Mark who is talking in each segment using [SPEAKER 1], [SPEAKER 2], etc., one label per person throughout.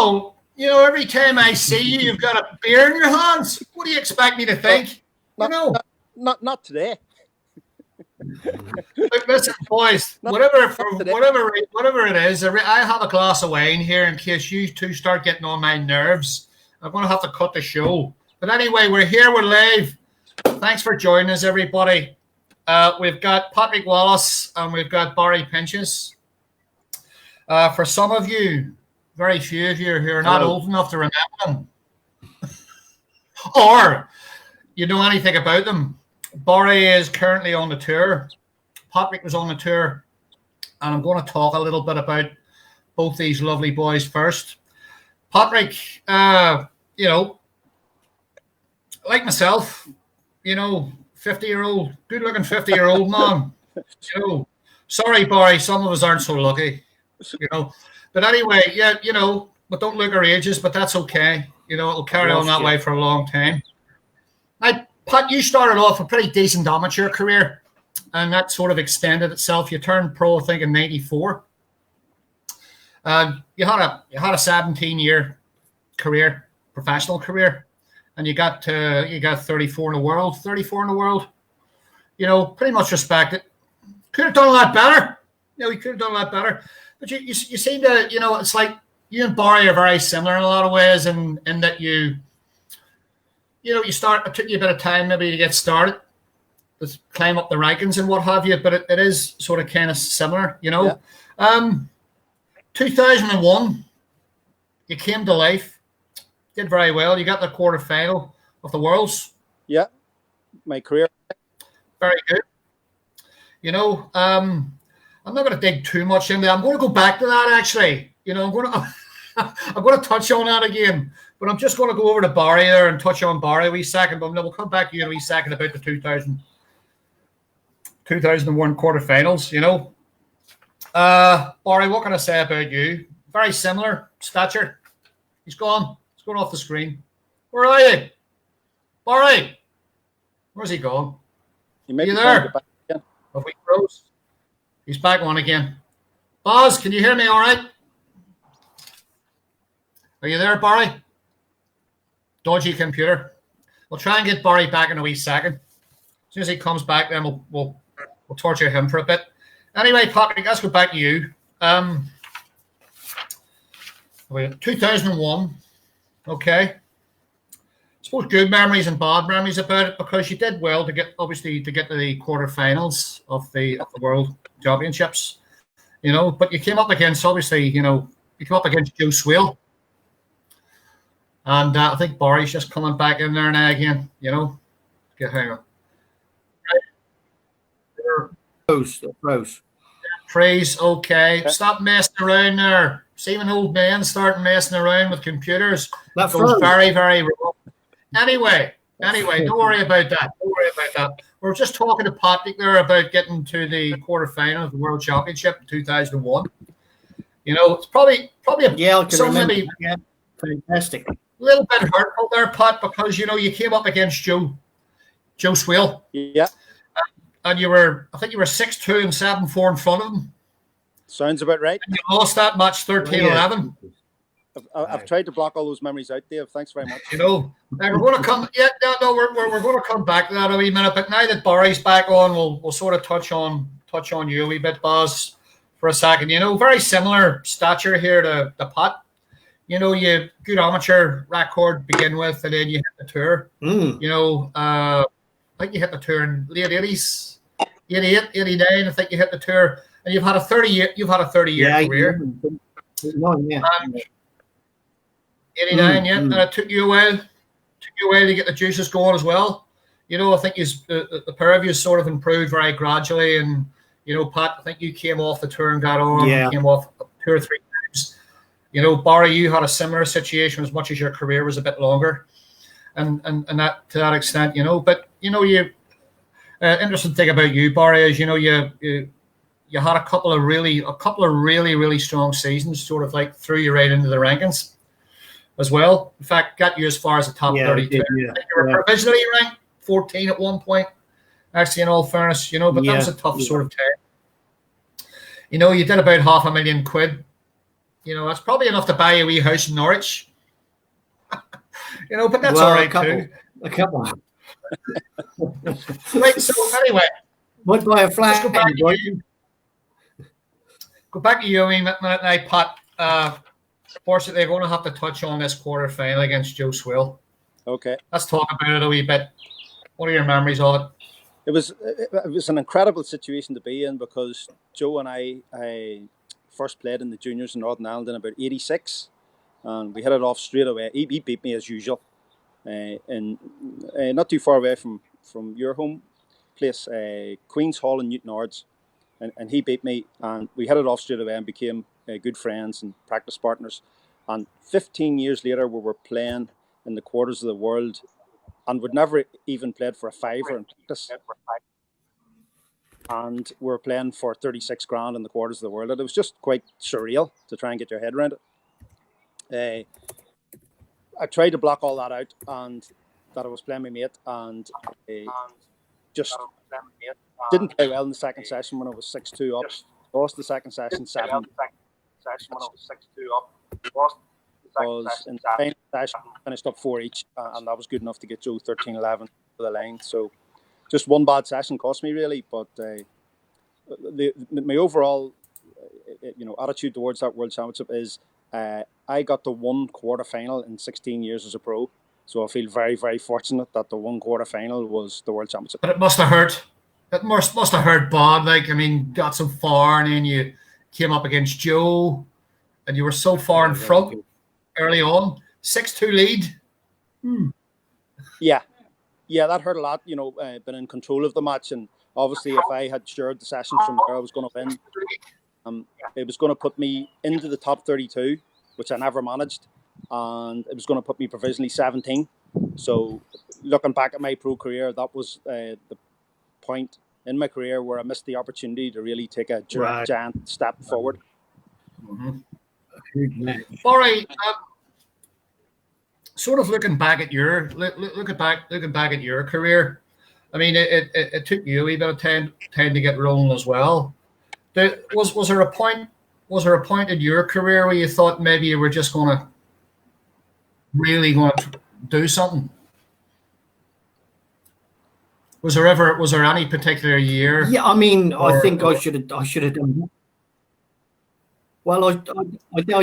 [SPEAKER 1] Well, every time I see you, you've got a beer in your hands. What do you expect me to think?
[SPEAKER 2] Not today.
[SPEAKER 1] Look, listen, boys. Whatever it is, I have a glass of wine here in case you two start getting on my nerves. I'm going to have to cut the show. But anyway, we're here. We're live. Thanks for joining us, everybody. We've got Patrick Wallace and we've got Barry Pinches. For some of you, very few of you who are not old enough to remember them, or you know anything about them, Barry is currently on the tour. Patrick was on the tour, and I'm going to talk a little bit about both these lovely boys first. Patrick, like myself, 50-year-old, good-looking 50-year-old man. Sorry, Barry, some of us aren't so lucky. But anyway, but don't look our ages, but that's okay. It'll carry on that way for a long time. Now, Pat, you started off a pretty decent amateur career, and that sort of extended itself. You turned pro, I think, in '94. You had a 17-year career, professional career, and you got 34 in the world. 34 in the world. Pretty much respected. Could have done a lot better. You could have done a lot better. But you seem to, it's like you and Barry are very similar in a lot of ways in that you start, it took you a bit of time maybe to get started, to climb up the rankings and what have you, but it is sort of kind of similar, 2001, you came to life, did very well. You got the quarterfinal of the Worlds.
[SPEAKER 2] Yeah, my career.
[SPEAKER 1] Very good. I'm not going to dig too much into that. I'm going to go back to that, actually. I'm going to touch on that again. But I'm just going to go over to Barry there and touch on Barry a wee second. But we'll come back to you in a wee second about the 2001 quarterfinals, Barry, what can I say about you? Very similar stature. He's gone. He's going off the screen. Where are you? Barry, where's he gone?
[SPEAKER 2] Are you
[SPEAKER 1] there? Have we froze? He's back on again. Boz, can you hear me all right? Are you there, Barry? Dodgy computer. We'll try and get Barry back in a wee second. As soon as he comes back, then we'll torture him for a bit. Anyway, Patrick, let's go back to you. 2001. Okay. I suppose good memories and bad memories about it, because you did well to get to the quarterfinals of the World Championships, but you came up against, obviously, you came up against Joe Swale, and I think Barry's just coming back in there now again, Okay, hang on.
[SPEAKER 3] Pros.
[SPEAKER 1] Praise, okay. Stop messing around there. See when old men start messing around with computers, that goes very, very wrong. Anyway, don't worry about that. We're just talking to Patrick there about getting to the quarterfinal of the World Championship in 2001. It's probably maybe
[SPEAKER 3] fantastic.
[SPEAKER 1] A little bit hurtful there, Pat, because you came up against Joe Swale.
[SPEAKER 2] Yeah.
[SPEAKER 1] And I think you were 6-2 and 7-4 in front of him.
[SPEAKER 2] Sounds about right.
[SPEAKER 1] And you lost that match 13-11.
[SPEAKER 2] I've tried to block all those memories out, Dave. Thanks very much.
[SPEAKER 1] We're going to come. Yeah, no, we're going to come back to that a wee minute. But now that Barry's back on, we'll sort of touch on you a wee bit, Baz, for a second. Very similar stature here to Pat. You good amateur record to begin with, and then you hit the tour. I think you hit the tour in late 80s, 88, 89. I think you hit the tour, and you've had a 30-year career. 89, and it took you a while to get the juices going as well. I think the pair of you sort of improved very gradually, and Pat, I think you came off the tour and got on. Came off 2 or 3 times. Barry, you had a similar situation as much as your career was a bit longer, and that to that extent, But you interesting thing about you, Barry, is you had a couple of really strong seasons, sort of like threw you right into the rankings as well. In fact, got you as far as the top 32. I think you were provisionally ranked 14 at one point. Actually, in all fairness, but that was a tough sort of time. You did about £500,000, that's probably enough to buy you a wee house in Norwich. But that's all right too.
[SPEAKER 3] A couple.
[SPEAKER 1] Right. So anyway,
[SPEAKER 3] might buy a flat.
[SPEAKER 1] Go back to you. I mean, Pat. Fortunately, they're going to have to touch on this quarter final against Joe Swill.
[SPEAKER 2] Okay.
[SPEAKER 1] Let's talk about it a wee bit. What are your memories of it?
[SPEAKER 2] It was an incredible situation to be in, because Joe and I first played in the juniors in Northern Ireland in about '86, and we hit it off straight away. He beat me as usual, and not too far away from your home place, Queen's Hall in Newton Ards, and he beat me, and we hit it off straight away and became good friends and practice partners. And 15 years later, we were playing in the quarters of the world, and we'd never even played for a fiver in practice. And we were playing for 36 grand in the quarters of the world. And it was just quite surreal to try and get your head around it. I tried to block all that out, and that I was playing my mate, and just didn't play well in the second session when I was 6-2 up. Lost the second session 7. Was in the final session, finished up 4 each, and that was good enough to get Joe 13-11 to the line. So just one bad session cost me, really, but my overall attitude towards that World Championship is I got the one quarter final in 16 years as a pro, so I feel very, very fortunate that the one quarter final was the World Championship.
[SPEAKER 1] But it must have hurt. It must have hurt bad. Like, I mean, got so far, and then you came up against Joe, and you were so far in front early on. 6-2 lead.
[SPEAKER 2] Yeah, that hurt a lot. Been in control of the match, and obviously, if I had shared the sessions from there, I was going to win. It was going to put me into the top 32, which I never managed, and it was going to put me provisionally 17. So, looking back at my pro career, that was the point in my career where I missed the opportunity to really take a giant step forward.
[SPEAKER 1] Mm-hmm. All right. Sort of looking back at your career, I mean, it took you a wee bit of time to get rolling as well. Was there a point in your career where you thought maybe you were just really going to do something? Was there any particular year?
[SPEAKER 3] Yeah, I mean, I think I should have done that. Well, I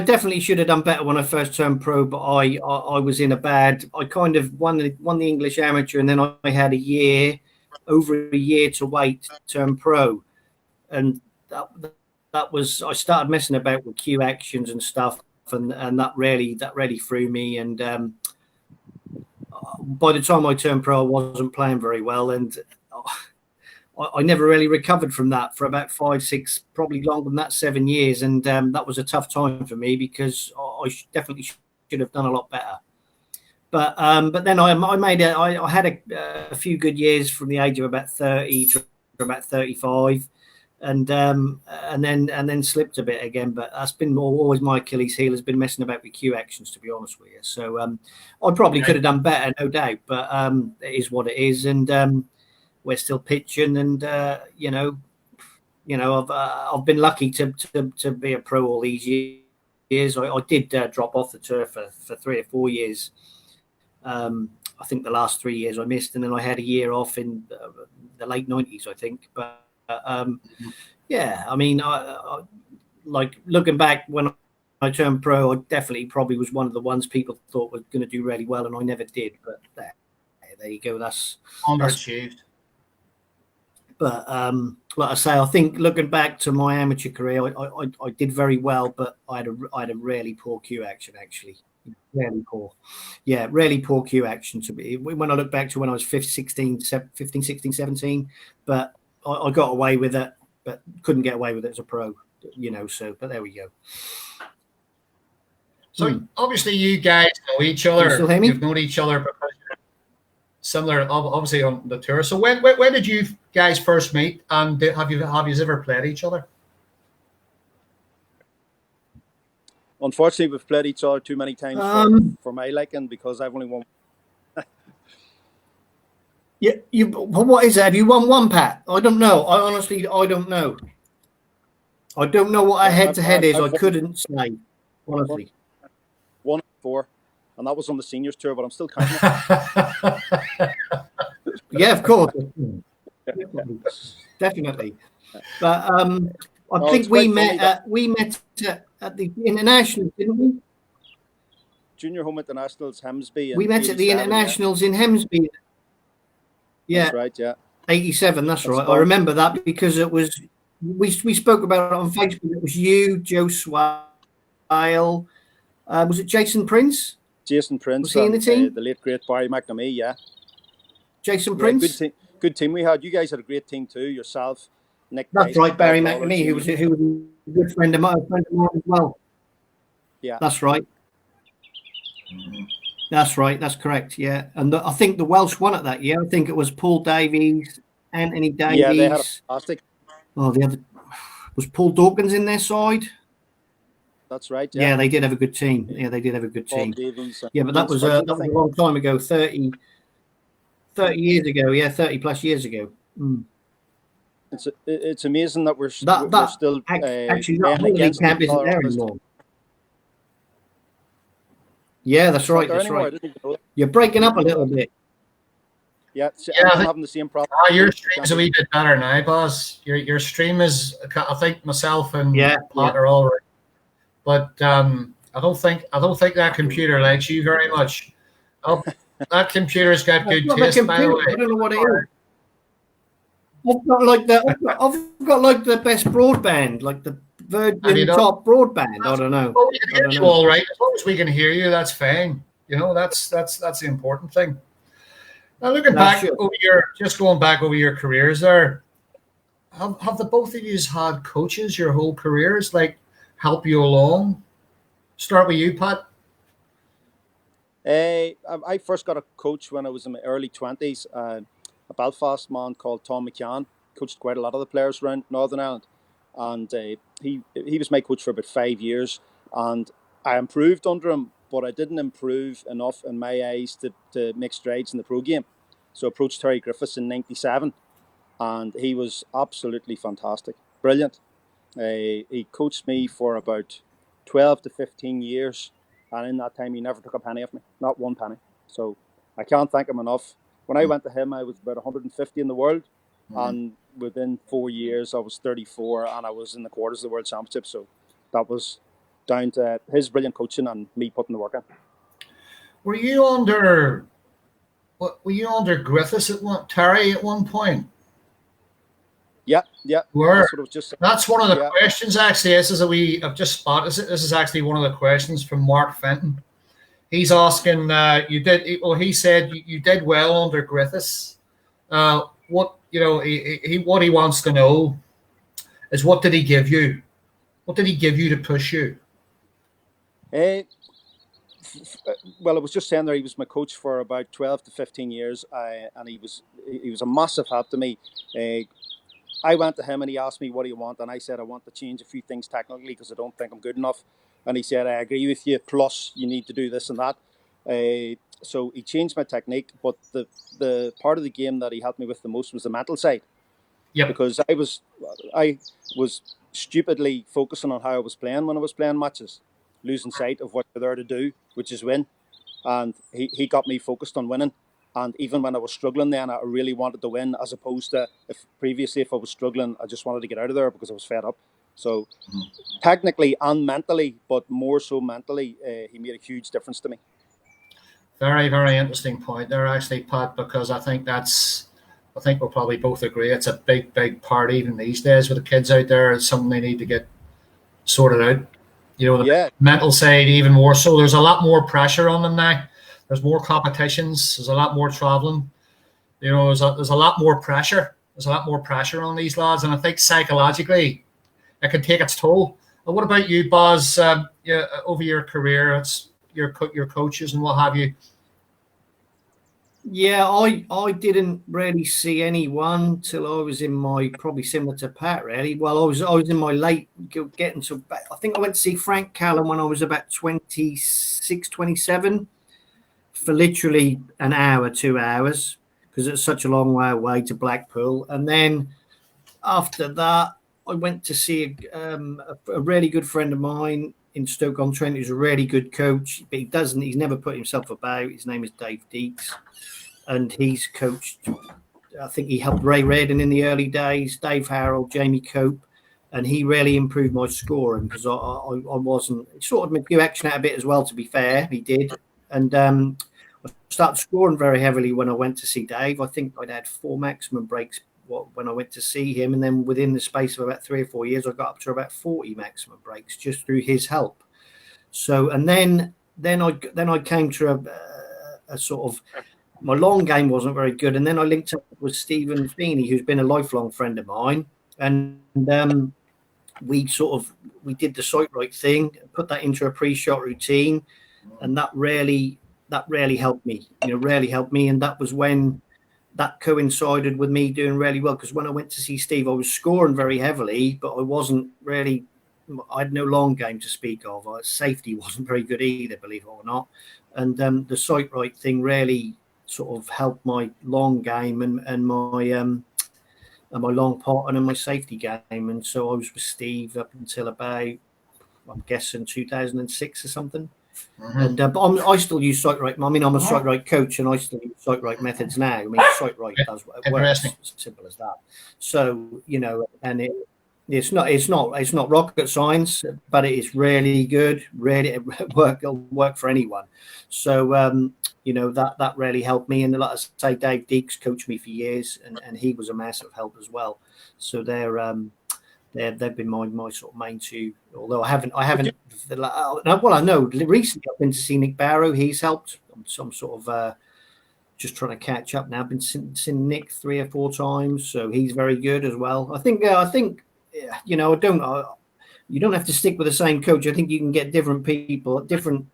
[SPEAKER 3] definitely should have done better when I first turned pro, but I was in a bad. I kind of won the English amateur, and then I had over a year to wait to turn pro, and that was, I started messing about with Q actions and stuff, and that really threw me. And by the time I turned pro, I wasn't playing very well, and I never really recovered from that for about 5, 6, probably longer than that, 7 years. And that was a tough time for me, because I definitely should have done a lot better. But then I had a few good years from the age of about 30 to about 35, and then slipped a bit again. But that's been always my Achilles heel, has been messing about with Q actions, to be honest with you. So I probably could have done better, no doubt. But it is what it is, and we're still pitching, and I've been lucky to be a pro all these years. I did drop off the turf for 3 or 4 years. I think the last 3 years I missed, and then I had a year off in the late 90s, I think. But yeah, I mean, I like looking back when I turned pro, I definitely probably was one of the ones people thought was going to do really well, and I never did. But there you go. That's
[SPEAKER 1] underachieved.
[SPEAKER 3] But like I say, I think looking back to my amateur career, I did very well, but I had a really poor Q action, actually. Really poor. Yeah, really poor Q action to me. When I look back to when I was 15, 16, 17, but I got away with it, but couldn't get away with it as a pro, so, but there we go.
[SPEAKER 1] So obviously you guys know each other.
[SPEAKER 3] Can you still hear me?
[SPEAKER 1] You've known each other similar, obviously, on the tour. So when did you guys first meet, and have you ever played each other?
[SPEAKER 2] Unfortunately, we've played each other too many times for my liking, because I've only won.
[SPEAKER 3] Yeah, what is that? Have you won one, Pat? I don't know. I honestly don't know. I don't know what a head-to-head is. I couldn't say. honestly.
[SPEAKER 2] 1-4, and that was on the seniors tour, but I'm still counting it.
[SPEAKER 3] Yeah, of course. Definitely. But I think we met at the internationals, didn't we?
[SPEAKER 2] Junior Home Internationals, Hemsby.
[SPEAKER 3] We met at the internationals in Hemsby. Yeah,
[SPEAKER 2] that's right. Yeah,
[SPEAKER 3] 87. That's right. I remember that because it was we spoke about it on Facebook. It was you, Joe Swale. Was it Jason Prince?
[SPEAKER 2] Jason Prince.
[SPEAKER 3] Was he in the team?
[SPEAKER 2] The late great Barry McNamee. Yeah.
[SPEAKER 3] Jason Prince.
[SPEAKER 2] Good team we had. You guys had a great team too. Yourself, Nick.
[SPEAKER 3] That's
[SPEAKER 2] Dyson,
[SPEAKER 3] right, Barry McNamee, who was a good friend of mine as well.
[SPEAKER 2] Yeah,
[SPEAKER 3] that's right. That's right. That's correct. Yeah, and I think the Welsh won it that year. I think it was Paul Davies, Anthony Davies.
[SPEAKER 2] Yeah, they had a fantastic.
[SPEAKER 3] Oh, the other was Paul Dawkins in their side.
[SPEAKER 2] That's right.
[SPEAKER 3] Yeah, they did have a good team. Yeah, they did have a good team.
[SPEAKER 2] Davies,
[SPEAKER 3] yeah, but that was a long time ago. 30 years ago. Yeah, 30 plus years ago. Mm.
[SPEAKER 2] It's amazing that we're still
[SPEAKER 3] actually that holiday camp isn't there anymore. Yeah, that's right. That's right. You're breaking up a little bit.
[SPEAKER 2] Yeah, I'm having the same problem.
[SPEAKER 1] Your stream's a wee bit better now, boss. Your stream is, I think myself and Pat are all right, but I don't think that computer likes you very much. Oh, that computer's got good taste, by the way.
[SPEAKER 3] I don't know what it is. I've got like the best broadband, like the Virgin top broadband. I don't know.
[SPEAKER 1] Well, we can hear you all right. As long as we can hear you, that's fine. You know, that's the important thing. Now, looking back going back over your careers there, have the both of you had coaches your whole careers, like help you along? Start with you, Pat.
[SPEAKER 2] I first got a coach when I was in my early 20s. A Belfast man called Tom McCann coached quite a lot of the players around Northern Ireland, and he was my coach for about 5 years, and I improved under him, but I didn't improve enough in my eyes to make strides in the pro game. So I approached Terry Griffiths in '97, and he was absolutely fantastic, brilliant. He coached me for about 12 to 15 years, and in that time he never took a penny off me, not one penny. So I can't thank him enough. When I went to him, I was about 150 in the world, and within 4 years, I was 34, and I was in the quarters of the World Championship. So that was down to his brilliant coaching and me putting the work in.
[SPEAKER 1] Were you under Griffiths Terry at one point?
[SPEAKER 2] Yeah.
[SPEAKER 1] That's one of the questions. Actually, I've just spotted. This is actually one of the questions from Mark Fenton. He's asking, he said you did well under Griffiths. What he wants to know is, what did he give you? What did he give you to push you?
[SPEAKER 2] Well, I was just saying there, he was my coach for about 12 to 15 years, and he was a massive help to me. I went to him and he asked me, what do you want? And I said, I want to change a few things technically because I don't think I'm good enough. And he said, I agree with you, plus you need to do this and that. So he changed my technique, but the part of the game that he helped me with the most was the mental side.
[SPEAKER 1] Yeah.
[SPEAKER 2] Because I was stupidly focusing on how I was playing when I was playing matches, losing sight of what you're there to do, which is win. And he got me focused on winning. And even when I was struggling then, I really wanted to win, as opposed to if I was struggling, I just wanted to get out of there because I was fed up. So technically and mentally, but more so mentally, he made a huge difference to me.
[SPEAKER 1] Very, very interesting point there, actually, Pat, because I think we'll probably both agree it's a big, big part even these days with the kids out there. It's something they need to get sorted out. You know, the mental side even more so. There's a lot more pressure on them now. There's more competitions. There's a lot more traveling. You know, there's a lot more pressure. There's a lot more pressure on these lads, and I think psychologically it can take its toll. And what about you, Boz? Over your career, it's your coaches and what have you.
[SPEAKER 3] Yeah, I didn't really see anyone till I was in my, probably similar to Pat, really. Well, I was in my late getting to, I think I went to see Frank Callum when I was about 26, 27 for literally an hour, 2 hours, because it's such a long way away to Blackpool. And then after that, I went to see a really good friend of mine in Stoke-on-Trent, who's a really good coach, but he's never put himself about. His name is Dave Deeks, and he's coached, I think he helped Ray Reardon in the early days, Dave Harrell, Jamie Cope, and he really improved my scoring because I wasn't, sort of made you action out a bit as well, to be fair, he did. And I started scoring very heavily when I went to see Dave. I think I'd had 4 maximum breaks when I went to see him, and then within the space of about 3 or 4 years, I got up to about 40 maximum breaks just through his help. So, and then I came to a sort of, my long game wasn't very good, and then I linked up with Stephen Feeney, who's been a lifelong friend of mine, and we did the sight right thing, put that into a pre-shot routine, and that really helped me. Really helped me, and that was when that coincided with me doing really well. Because when I went to see Steve, I was scoring very heavily, but I wasn't really. I had no long game to speak of. Safety wasn't very good either, believe it or not. And the sight right thing really sort of helped my long game and my long pot and my safety game. And so I was with Steve up until about, I'm guessing 2006 or something. And but I still use sight right. I mean, I'm a sight right coach, and I still use sight right methods now. I mean, sight right does works. It's simple as that. So and it's not rocket science, but it is really good. Really, it'll work for anyone. So that really helped me. And like I say, Dave Deeks coached me for years, and he was a massive help as well. So they've been my sort of main two. Although I haven't. Well, I know recently I've been to see Nick Barrow. He's helped. I'm sort of just trying to catch up now. I've been seeing Nick 3 or 4 times, so he's very good as well. I think you don't have to stick with the same coach. I think you can get different people, different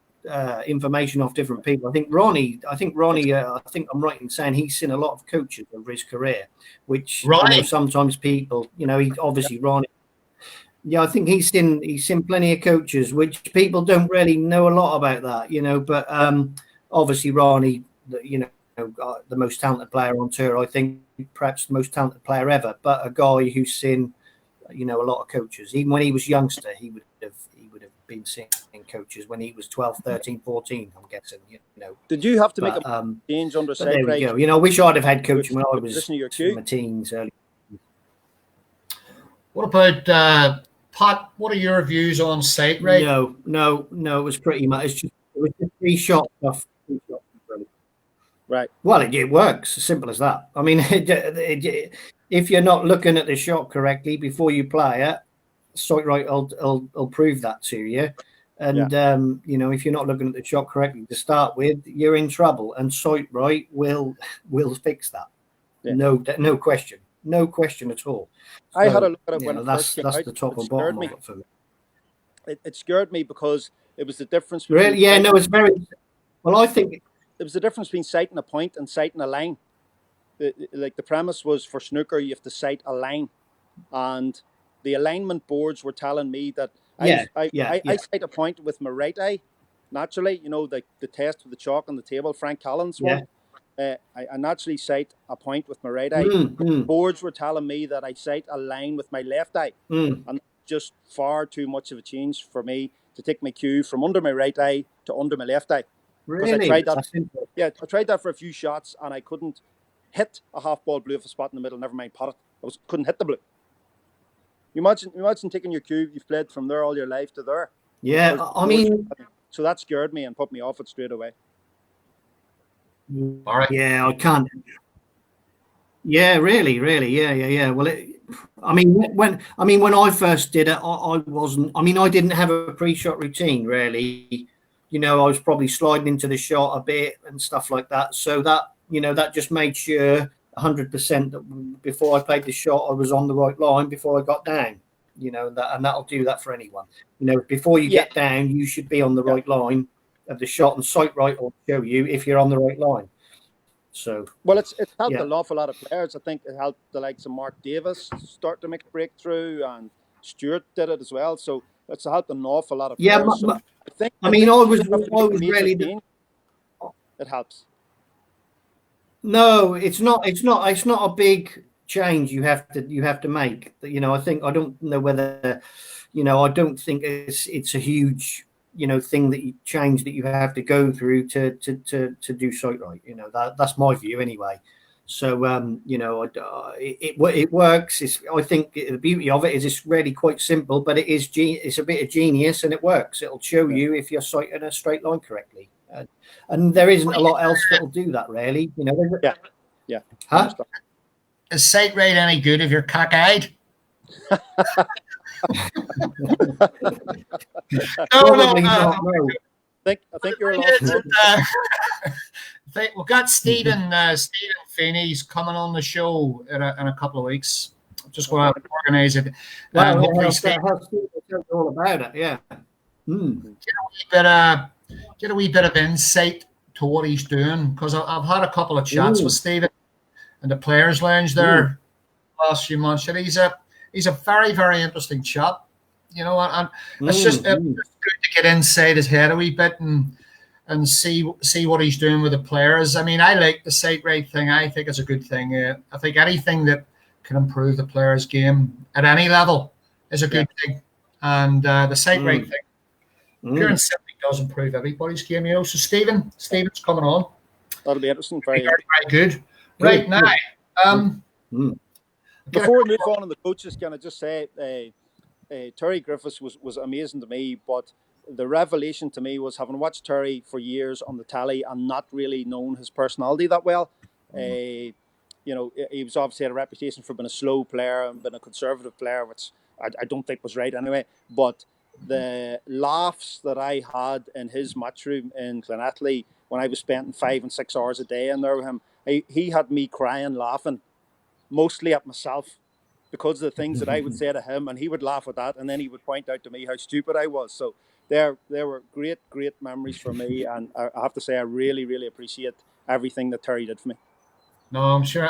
[SPEAKER 3] information off different people. I think Ronnie. I think I'm right in saying he's seen a lot of coaches over his career, which sometimes people, he obviously Ronnie. Yeah, I think he's seen plenty of coaches, which people don't really know a lot about that, But obviously Ronnie, the most talented player on tour. I think perhaps the most talented player ever, but a guy who's seen, a lot of coaches. Even when he was youngster, he would have been seeing coaches when he was 12, 13, 14, I'm guessing,
[SPEAKER 2] Did you have to make a change under sight
[SPEAKER 3] there
[SPEAKER 2] right?
[SPEAKER 3] we go. I wish I'd have had coaching when I was
[SPEAKER 2] in
[SPEAKER 3] in my teens early.
[SPEAKER 1] What about Pat? What are your views on sight rate?
[SPEAKER 3] No, it was pretty much it was just pre-shot stuff.
[SPEAKER 2] Right.
[SPEAKER 3] Well, it works. As simple as that. I mean, if you're not looking at the shot correctly before you play it, sight right will prove that to you. And if you're not looking at the shot correctly to start with, you're in trouble. And sight right will fix that. Yeah. No question. No question at all.
[SPEAKER 2] I had a look at it when
[SPEAKER 3] that's the top and bottom of it for me.
[SPEAKER 2] It scared me because it was the difference.
[SPEAKER 3] Really? Yeah. No, it's very. Well, I think
[SPEAKER 2] it was the difference between sighting a point and sighting a line. Like the premise was for snooker, you have to sight a line, and the alignment boards were telling me that I sight a point with my right eye. Naturally, the test with the chalk on the table, Frank Collins one. I naturally sight a point with my right eye. Boards were telling me that I sight a line with my left eye, and just far too much of a change for me to take my cue from under my right eye to under my left eye.
[SPEAKER 3] Really?
[SPEAKER 2] I tried that. I tried that for a few shots, and I couldn't hit a half ball blue off a spot in the middle. Never mind pot it. Couldn't hit the blue. You imagine taking your cue you've played from there all your life to there.
[SPEAKER 3] Yeah,
[SPEAKER 2] so that scared me and put me off it straight away.
[SPEAKER 1] All right.
[SPEAKER 3] Yeah, I can't. Yeah, really. Yeah. Well, when I first did it, I wasn't. I didn't have a pre-shot routine really. I was probably sliding into the shot a bit and stuff like that. So that that just made sure 100% that before I played the shot, I was on the right line before I got down. And that'll do that for anyone. Before you get down, you should be on the right line of the shot, and sight right will show you if you're on the right line. So
[SPEAKER 2] it's helped an awful lot of players. I think it helped the likes of Mark Davis start to make a breakthrough, and Stewart did it as well. So it's helped an awful lot of players. I
[SPEAKER 3] was really.
[SPEAKER 2] It helps.
[SPEAKER 3] No, it's not a big change you have to make. You know, I don't know whether, you know, I don't think it's a huge, you know, thing that you change that you have to go through to do sight right. You know, that's my view anyway. So you know, it works. I think the beauty of it is it's really quite simple, but it's a bit of genius and it works. It'll show you if you're sighting a straight line correctly, and there isn't a lot else that'll do that really. You know.
[SPEAKER 2] Yeah.
[SPEAKER 3] Huh?
[SPEAKER 1] Is sight right any good if you're cockeyed?
[SPEAKER 3] Probably not. No.
[SPEAKER 2] I think you're lost.
[SPEAKER 1] I think we've got Stephen Feeney's coming on the show in a couple of weeks. Just going to organise it.
[SPEAKER 3] Hopefully, Stephen tells all about it. Yeah.
[SPEAKER 1] Get a wee bit of insight to what he's doing, because I've had a couple of chats with Stephen in the Players' Lounge there the last few months, and he's a very, very interesting chap. You know, and it's just good to get inside his head a wee bit and see what he's doing with the players. I mean, I like the sight right thing. I think it's a good thing. I think anything that can improve the players' game at any level is a good thing. And the sight right thing, pure and simply does improve everybody's game. You know, so Stephen's coming on.
[SPEAKER 2] That'll be interesting.
[SPEAKER 1] Very good. Right now,
[SPEAKER 2] before we move on the coaches, can I just say, Terry Griffiths was amazing to me, but the revelation to me was, having watched Terry for years on the telly and not really known his personality that well. You know, he was obviously had a reputation for being a slow player and being a conservative player, which I don't think was right anyway. But the laughs that I had in his match room in Clonathley when I was spending 5 and 6 hours a day in there with him, he had me crying, laughing, mostly at myself, because of the things that I would say to him, and he would laugh at that, and then he would point out to me how stupid I was. So there were great memories for me, and I have to say I really, really appreciate everything that Terry did for me.
[SPEAKER 1] No, I'm sure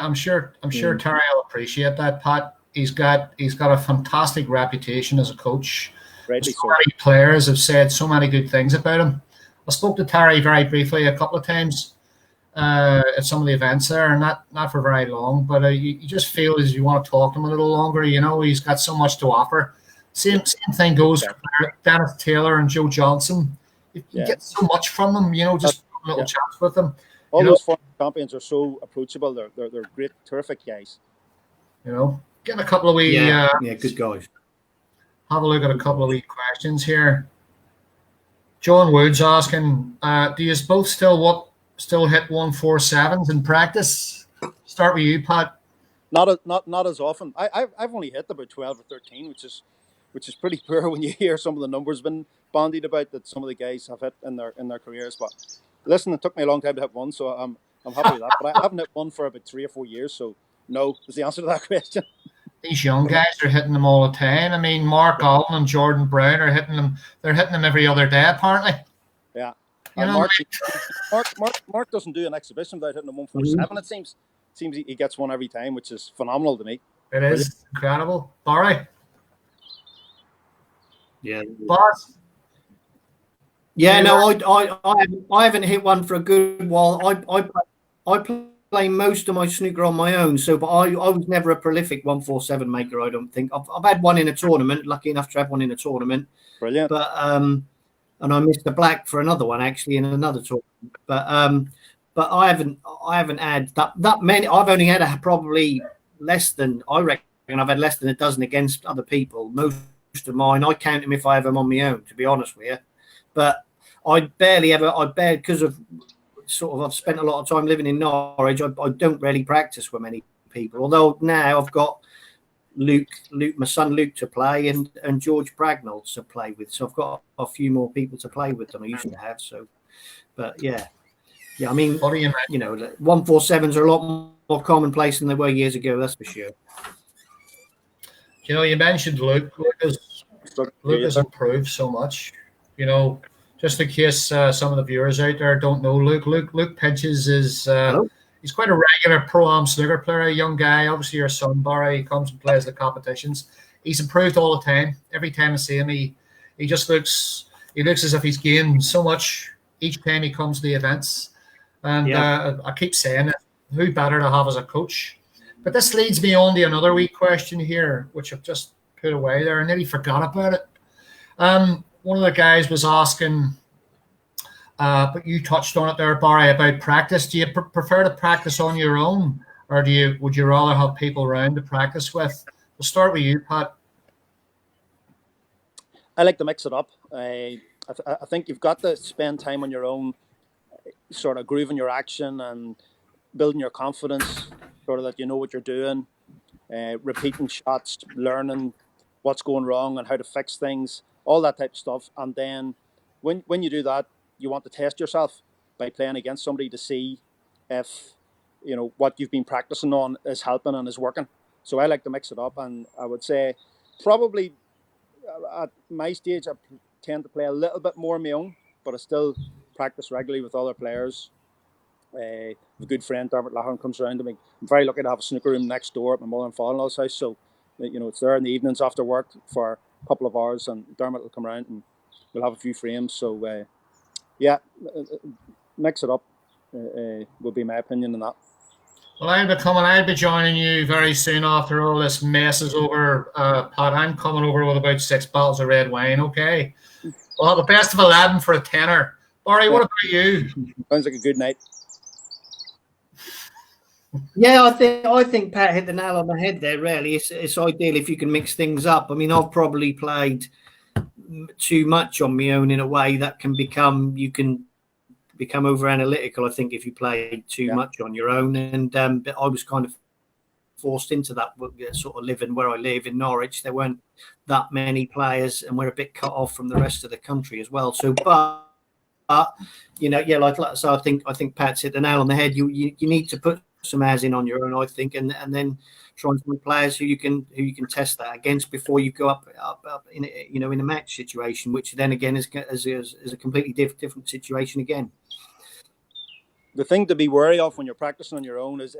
[SPEAKER 1] Terry will appreciate that, Pat. He's got a fantastic reputation as a coach.
[SPEAKER 2] Rightly
[SPEAKER 1] so many players have said so many good things about him. I spoke to Terry very briefly a couple of times at some of the events there, and not for very long, but you just feel as you want to talk to him a little longer. You know, he's got so much to offer. Same thing goes for Dennis Taylor and Joe Johnson. You get so much from them, you know, just little chats with them.
[SPEAKER 2] All those former champions are so approachable. They're great, terrific guys.
[SPEAKER 1] You know, getting a couple of wee
[SPEAKER 3] good guys.
[SPEAKER 1] Have a look at a couple of wee questions here. John Wood's asking, do you both still hit 147s in practice? Start with you, Pat.
[SPEAKER 2] Not as often. I've only hit about 12 or 13, which is pretty poor when you hear some of the numbers been bandied about that some of the guys have hit in their careers. But listen, it took me a long time to hit one, so I'm happy with that. But I haven't hit one for about 3 or 4 years, so no is the answer to that question.
[SPEAKER 1] These young guys are hitting them all the time. I mean, Mark Allen and Jordan Brown are hitting them. They're hitting them every other day, apparently.
[SPEAKER 2] Yeah.
[SPEAKER 1] You know,
[SPEAKER 2] Mark doesn't do an exhibition without hitting a 147. It seems he gets one every time, which is phenomenal to me.
[SPEAKER 1] It is incredible. Barry.
[SPEAKER 3] Yeah.
[SPEAKER 1] Boss.
[SPEAKER 3] Yeah, no, I haven't hit one for a good while. I play most of my snooker on my own, but I was never a prolific 147 maker. I don't think I've had one in a tournament. Lucky enough to have one in a tournament.
[SPEAKER 2] Brilliant.
[SPEAKER 3] But and I missed the black for another one actually in another tournament. But I haven't had that many. I've only had probably less than, I reckon I've had less than a dozen against other people. Most of mine, I count them if I have them on my own, to be honest with you. But I barely because of sort of I've spent a lot of time living in Norwich. I don't really practice with many people. Although now I've got Luke, my son Luke to play, and George Bragnall to play with. So I've got a few more people to play with than I used to have. So, but yeah. I mean, 147s are a lot more commonplace than they were years ago. That's for sure.
[SPEAKER 1] You know, you mentioned Luke. Luke has improved so much. You know, just in case some of the viewers out there don't know Luke. Luke Pinches is he's quite a regular pro-am snooker player, a young guy. Obviously, your son Barry, he comes and plays the competitions. He's improved all the time. Every time I see him, he just looks as if he's gained so much each time he comes to the events. And I keep saying it, who better to have as a coach But this leads me on to another wee question here, which I've just put away there. I nearly forgot about it. One of the guys was asking, but you touched on it there, Barry, about practice. Do you prefer to practice on your own, or would you rather have people around to practice with? We'll start with you, Pat.
[SPEAKER 2] I like to mix it up. I think you've got to spend time on your own, sort of grooving your action and building your confidence, sort of that you know what you're doing, repeating shots, learning what's going wrong and how to fix things, all that type of stuff. And then when you do that, you want to test yourself by playing against somebody to see if what you've been practicing on is helping and is working. So I like to mix it up, and I would say probably at my stage I tend to play a little bit more on my own, but I still practice regularly with other players. A good friend, Dermot Lahan, comes around to me. I'm very lucky to have a snooker room next door at my mother and father-in-law's house, so it's there in the evenings after work for a couple of hours, and Dermot will come around and we'll have a few frames. So mix it up would be my opinion on that.
[SPEAKER 1] Well, I'll be joining you very soon after all this mess is over, Pat. I'm coming over with about 6 bottles of red wine, okay? We'll have a best of 11 for a tenner. Barry, what about you?
[SPEAKER 2] Sounds like a good night.
[SPEAKER 3] Yeah, I think Pat hit the nail on the head there. Really, it's ideal if you can mix things up. I mean, I've probably played too much on my own in a way that you can become over analytical. I think if you play too much on your own, and but I was kind of forced into that sort of living where I live in Norwich. There weren't that many players, and we're a bit cut off from the rest of the country as well. So, but so I think Pat's hit the nail on the head. You need to put some hours in on your own, I think, and then try and find players who you can test that against before you go up in in a match situation, which then again is a completely different situation again.
[SPEAKER 2] The thing to be wary of when you're practicing on your own is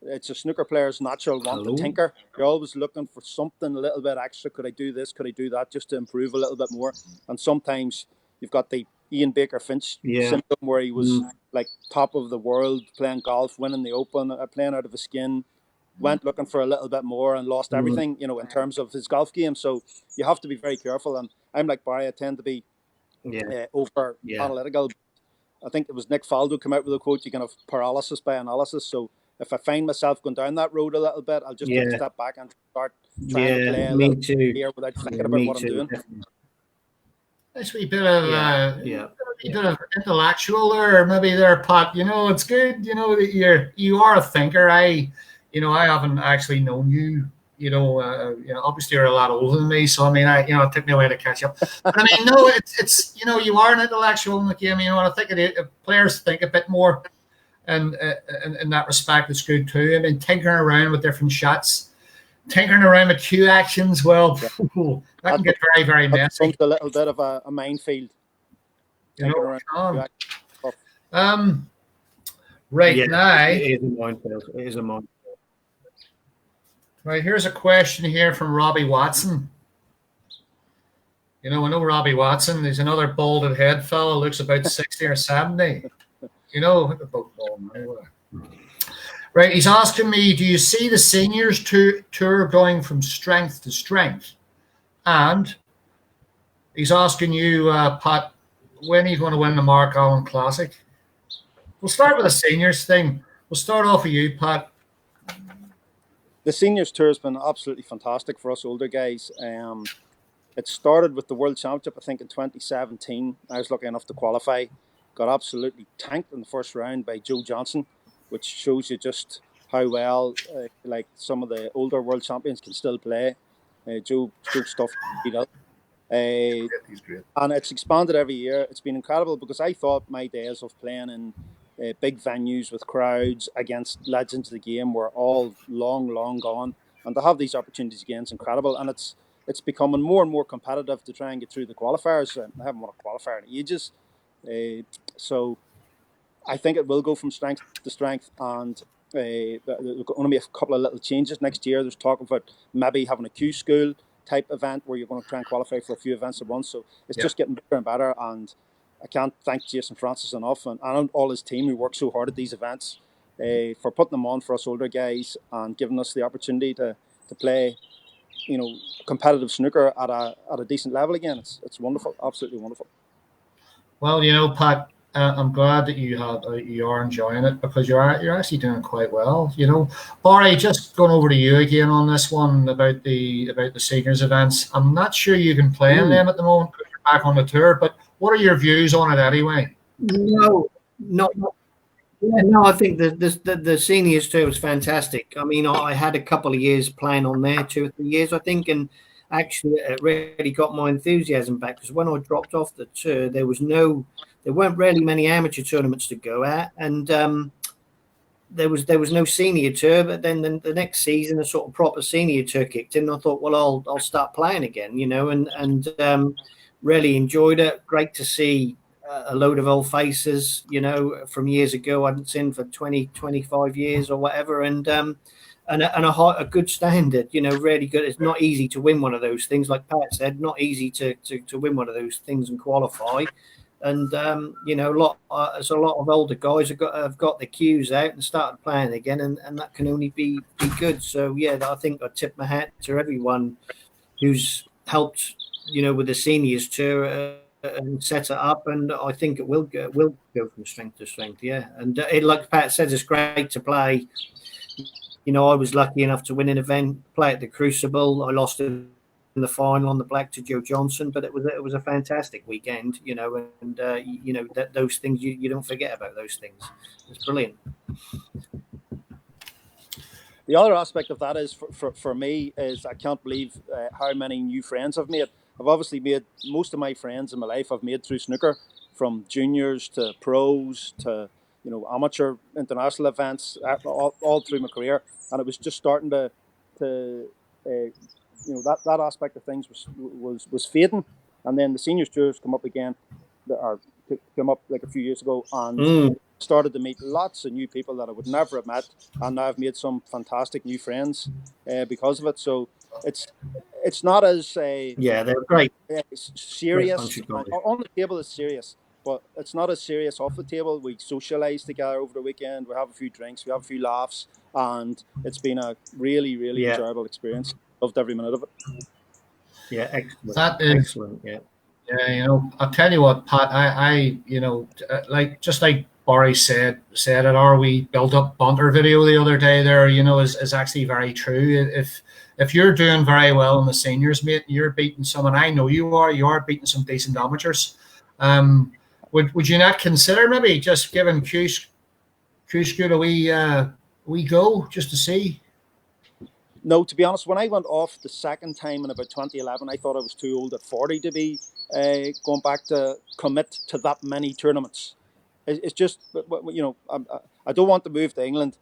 [SPEAKER 2] it's a snooker player's natural want to tinker. You're always looking for something a little bit extra. Could I do this? Could I do that? Just to improve a little bit more. And sometimes you've got the Ian Baker Finch syndrome, where he was like top of the world playing golf, winning the Open, playing out of his skin, went looking for a little bit more and lost everything, in terms of his golf game. So you have to be very careful. And I'm like Barry, I tend to be over analytical. I think it was Nick Faldo came out with a quote, you can have paralysis by analysis. So if I find myself going down that road a little bit, I'll just take a step back and start trying to play a little bit here without thinking about what I'm doing.
[SPEAKER 1] Nice wee bit of bit of intellectual there, maybe there, Pat. It's good. That you are a thinker. I haven't actually known you. Obviously you're a lot older than me, so I mean, it took me a while to catch up. But I mean, no, it's you are an intellectual in the game. And I think players think a bit more, and in that respect, it's good too. I mean, tinkering around with different shots. Tinkering around with cue actions, well, that can get very, very messy.
[SPEAKER 2] It's a little bit of a minefield.
[SPEAKER 1] Right
[SPEAKER 3] now. It is a minefield. It is a minefield.
[SPEAKER 1] Right, here's a question here from Robbie Watson. I know Robbie Watson. He's another balded head fellow, looks about 60 or 70. Right, he's asking me, do you see the seniors tour going from strength to strength? And he's asking you, Pat, when are you going to win the Mark Allen Classic? We'll start with the seniors thing. We'll start off with you, Pat.
[SPEAKER 2] The seniors tour has been absolutely fantastic for us older guys. It started with the World Championship, I think, in 2017. I was lucky enough to qualify. Got absolutely tanked in the first round by Joe Johnson, which shows you just how well like some of the older world champions can still play. Joe stuff beat up. He's great. And it's expanded every year. It's been incredible because I thought my days of playing in big venues with crowds against legends of the game were all long gone. And to have these opportunities again is incredible. And it's becoming more and more competitive to try and get through the qualifiers. I haven't won a qualifier in ages. So I think it will go from strength to strength, and there's going to be a couple of little changes next year. There's talk about maybe having a Q school type event where you're going to try and qualify for a few events at once. So it's just getting better and better, and I can't thank Jason Francis enough and all his team who work so hard at these events. for putting them on for us older guys and giving us the opportunity to play, competitive snooker at a decent level again. It's wonderful, absolutely wonderful.
[SPEAKER 1] Well, Pat, I'm glad that you are enjoying it, because you're actually doing quite well. Barry, just going over to you again on this one about the seniors events. I'm not sure you can play in them at the moment because you're back on the tour. But what are your views on it anyway?
[SPEAKER 3] No, not. Yeah, no, I think the seniors tour was fantastic. I mean, I had a couple of years playing on there, 2 or 3 years, I think, and actually it really got my enthusiasm back, because when I dropped off the tour, there weren't really many amateur tournaments to go at, and there was no senior tour. But then the next season, a sort of proper senior tour kicked in. And I thought, well, I'll start playing again, and really enjoyed it. Great to see a load of old faces, from years ago I hadn't seen for 20, 25 years or whatever, and a good standard, really good. It's not easy to win one of those things, like Pat said, not easy to win one of those things and qualify. And a lot of older guys have got the cues out and started playing again, and that can only be good. So yeah, I think I tip my hat to everyone who's helped, with the seniors tour. And set it up, and I think it will go from strength to strength. Yeah, and like Pat said, it's great to play. I was lucky enough to win an event, play at the Crucible. I lost in the final on the black to Joe Johnson, but it was a fantastic weekend. And those things you don't forget about those things. It's brilliant.
[SPEAKER 2] The other aspect of that is for me is I can't believe how many new friends I've made. I've obviously made most of my friends in my life I've made through snooker, from juniors to pros to amateur international events, all through my career. And it was just starting to that aspect of things was fading. And then the seniors tours come up again, came up like a few years ago, and started to meet lots of new people that I would never have met, and now I've made some fantastic new friends because of it. So it's not as
[SPEAKER 3] they're great,
[SPEAKER 2] serious on the table. It's serious, but it's not as serious off the table. We socialise together over the weekend. We have a few drinks, we have a few laughs, and it's been a really, really enjoyable experience. Loved every minute of it.
[SPEAKER 3] Yeah, excellent.
[SPEAKER 1] That is
[SPEAKER 3] excellent. Yeah.
[SPEAKER 1] Yeah, I'll tell you what, Pat. I like Barry said at our wee build-up banter video the other day there, is actually very true. If you're doing very well in the seniors, mate, you're beating someone. I know you are beating some decent amateurs. Would you not consider maybe just giving Q School a wee go just to see?
[SPEAKER 2] No, to be honest, when I went off the second time in about 2011, I thought I was too old at 40 to be going back to commit to that many tournaments. It's just, I don't want to move to England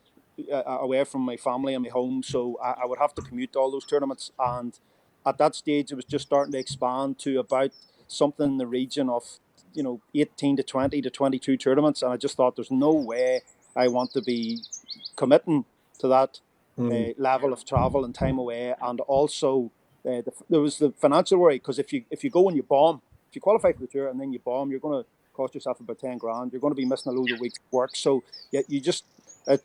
[SPEAKER 2] away from my family and my home, so I would have to commute to all those tournaments. And at that stage, it was just starting to expand to about something in the region of, 18 to 20 to 22 tournaments. And I just thought there's no way I want to be committing to that level of travel and time away. And also, there was the financial worry, because if you go and you bomb, if you qualify for the tour and then you bomb, you're going to cost yourself about 10 grand. You're going to be missing a load of weeks' work. So it's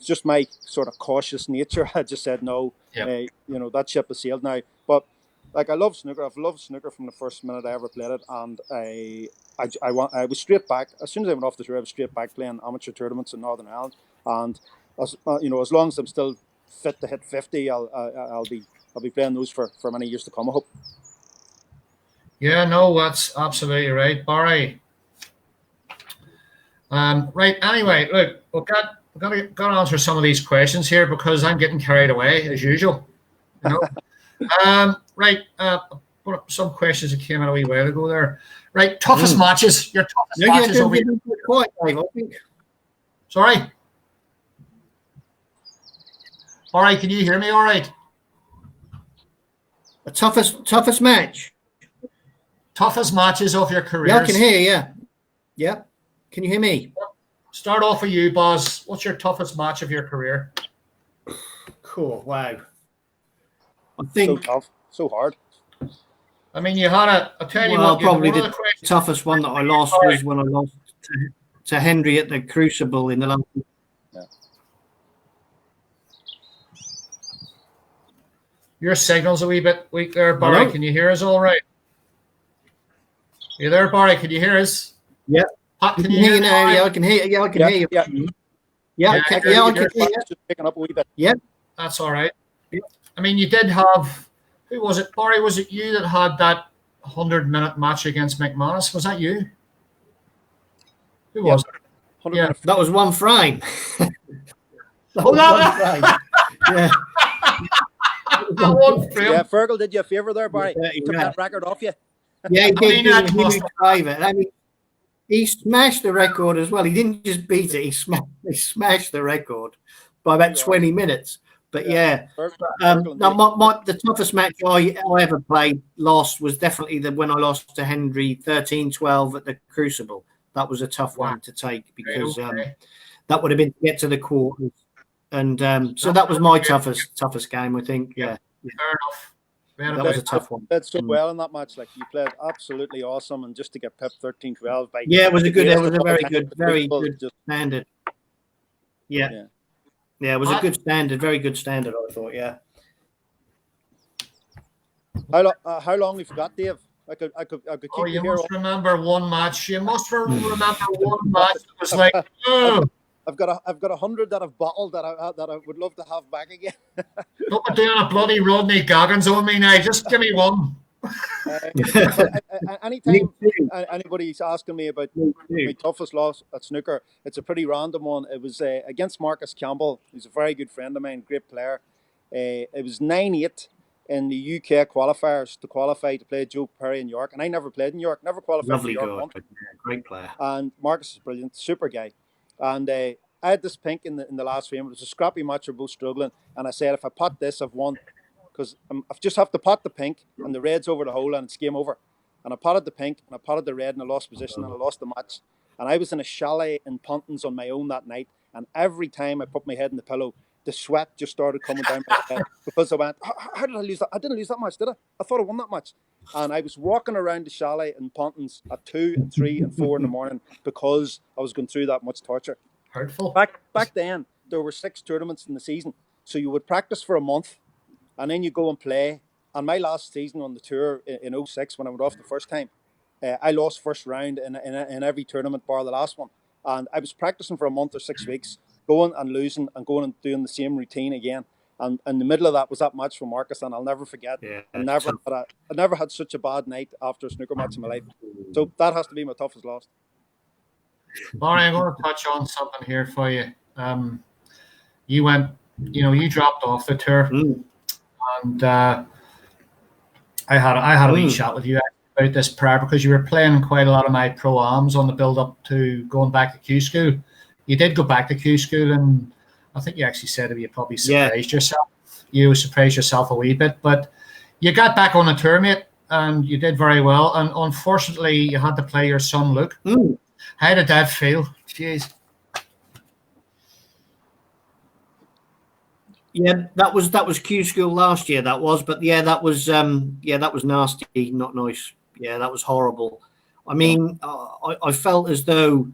[SPEAKER 2] just my sort of cautious nature. I just said no.
[SPEAKER 1] Yep.
[SPEAKER 2] That ship has sailed now. But like, I love snooker. I've loved snooker from the first minute I ever played it, and I was straight back as soon as I went off the tour. I was straight back playing amateur tournaments in Northern Ireland, and as long as I'm still fit to hit 50, I'll be playing those for many years to come, I hope.
[SPEAKER 1] Yeah, no, that's absolutely right, Barry. Right. Anyway, look, we've got to answer some of these questions here because I'm getting carried away as usual. Right. Put up some questions that came in a wee while ago there. Right. Toughest matches. Your toughest matches over here.
[SPEAKER 3] Quite, Dave, I think.
[SPEAKER 1] Sorry. All right. Can you hear me? All right.
[SPEAKER 3] The toughest match.
[SPEAKER 1] Toughest matches of your career.
[SPEAKER 3] Yeah, I can hear you. Yeah. Yeah. Can you hear me?
[SPEAKER 1] Start off with you, Boz. What's your toughest match of your career?
[SPEAKER 3] Cool. Wow. I think
[SPEAKER 2] so tough, so hard.
[SPEAKER 1] I mean, you had I'll tell you what.
[SPEAKER 3] Probably the toughest one that I lost was when I lost to Henry at the Crucible in the last.
[SPEAKER 1] Your signal's a wee bit weak there, Barry.
[SPEAKER 3] Hello?
[SPEAKER 1] Can you hear us all right? You there, Barry? Can you hear us?
[SPEAKER 3] Yeah.
[SPEAKER 1] Pat,
[SPEAKER 3] can you hear you now? Yeah, I can hear. Yeah, I can hear you.
[SPEAKER 2] Yeah.
[SPEAKER 3] I can hear you.
[SPEAKER 2] Just picking up a wee bit.
[SPEAKER 3] Yeah,
[SPEAKER 1] that's all right.
[SPEAKER 3] Yeah.
[SPEAKER 1] I mean, you did have. Who was it, Barry? Was it you that had that 100-minute match against McManus? Was that you? Who was it?
[SPEAKER 2] Yeah,
[SPEAKER 3] that was one frame.
[SPEAKER 1] That one
[SPEAKER 3] frame. Yeah.
[SPEAKER 1] One frame.
[SPEAKER 2] Yeah, Fergal did you a favour there, Barry. He took that record off you.
[SPEAKER 3] Yeah, he did.
[SPEAKER 1] I mean,
[SPEAKER 3] He must drive it. I mean, he smashed the record as well. He didn't just beat it; he smashed the record by about 20 minutes. But the toughest match I ever played, lost, was definitely when I lost to Henry 13-12 at the Crucible. That was a tough one to take because that would have been to get to the quarters, and so that was my toughest game, I think. Yeah.
[SPEAKER 1] Fair enough.
[SPEAKER 2] That
[SPEAKER 3] was a tough one.
[SPEAKER 2] You played so well in that match. Like, you played absolutely awesome, and just to get pipped 13-12 by
[SPEAKER 3] it was a very good standard. Yeah, it was a good standard, very good standard. I thought. Yeah.
[SPEAKER 2] How long have you got, Dave? I could keep you here.
[SPEAKER 1] You must remember one match. You must remember one match. It was like, oh.
[SPEAKER 2] I've got 100 that I've bottled that I would love to have back again.
[SPEAKER 1] Don't be doing a bloody Rodney Goggins on me now. Just give me one.
[SPEAKER 2] Anytime anybody's asking me about my toughest loss at snooker, it's a pretty random one. It was against Marcus Campbell, who's a very good friend of mine, great player. It was 9-8 in the UK qualifiers to qualify to play Joe Perry in York, and I never played in York, never qualified for York.
[SPEAKER 3] Great player.
[SPEAKER 2] And Marcus is brilliant, super guy. And I had this pink in the last frame. It was a scrappy match. We're both struggling. And I said, if I pot this, I've won. Because I just have to pot the pink, and the red's over the hole, and it's game over. And I potted the pink, and I potted the red, and I lost position, and I lost the match. And I was in a chalet in Pontins on my own that night. And every time I put my head in the pillow, the sweat just started coming down my head. Because I went, how did I lose that? I didn't lose that match, did I? I thought I won that match. And I was walking around the chalet in Pontins at 2 and 3 and 4 in the morning because I was going through that much torture.
[SPEAKER 1] Hurtful.
[SPEAKER 2] Back then, there were 6 tournaments in the season. So you would practice for a month, and then you go and play. And my last season on the tour in 06, when I went off the first time, I lost first round in every tournament bar the last one. And I was practicing for a month or 6 weeks, going and losing and going and doing the same routine again. And in the middle of that was that match for Marcus, and I'll never forget. I never had such a bad night after a snooker match in my life. So that has to be my toughest loss.
[SPEAKER 1] Barry, I'm going to touch on something here for you. You dropped off the tour, and I had a wee chat with you about this prior, because you were playing quite a lot of my pro-ams on the build-up to going back to Q School. You did go back to Q School, and I think you actually said you probably surprised yourself. You surprised yourself a wee bit, but you got back on the tour, mate, and you did very well. And unfortunately, you had to play your son, Luke. How did that feel? Jeez.
[SPEAKER 3] Yeah, that was Q School last year. That was, but that was nasty, not nice. Yeah, that was horrible. I mean, I felt as though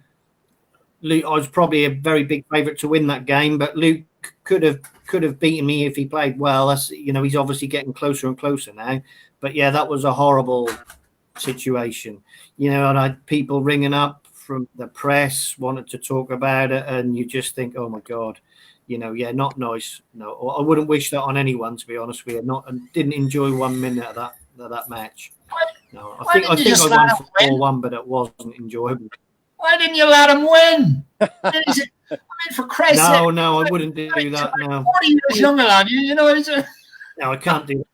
[SPEAKER 3] Luke, I was probably a very big favourite to win that game, but Luke could have beaten me if he played well. That's, he's obviously getting closer and closer now. But yeah, that was a horrible situation. And I had people ringing up from the press, wanted to talk about it, and you just think, oh my God, not nice. No, I wouldn't wish that on anyone, to be honest with you. Didn't enjoy 1 minute of that match. No, I think I won 4-1, but it wasn't enjoyable.
[SPEAKER 1] Why didn't you let him win? I mean, for Christ's sake.
[SPEAKER 3] No, I wouldn't do that. No.
[SPEAKER 1] 40 years younger than you, No,
[SPEAKER 3] I can't do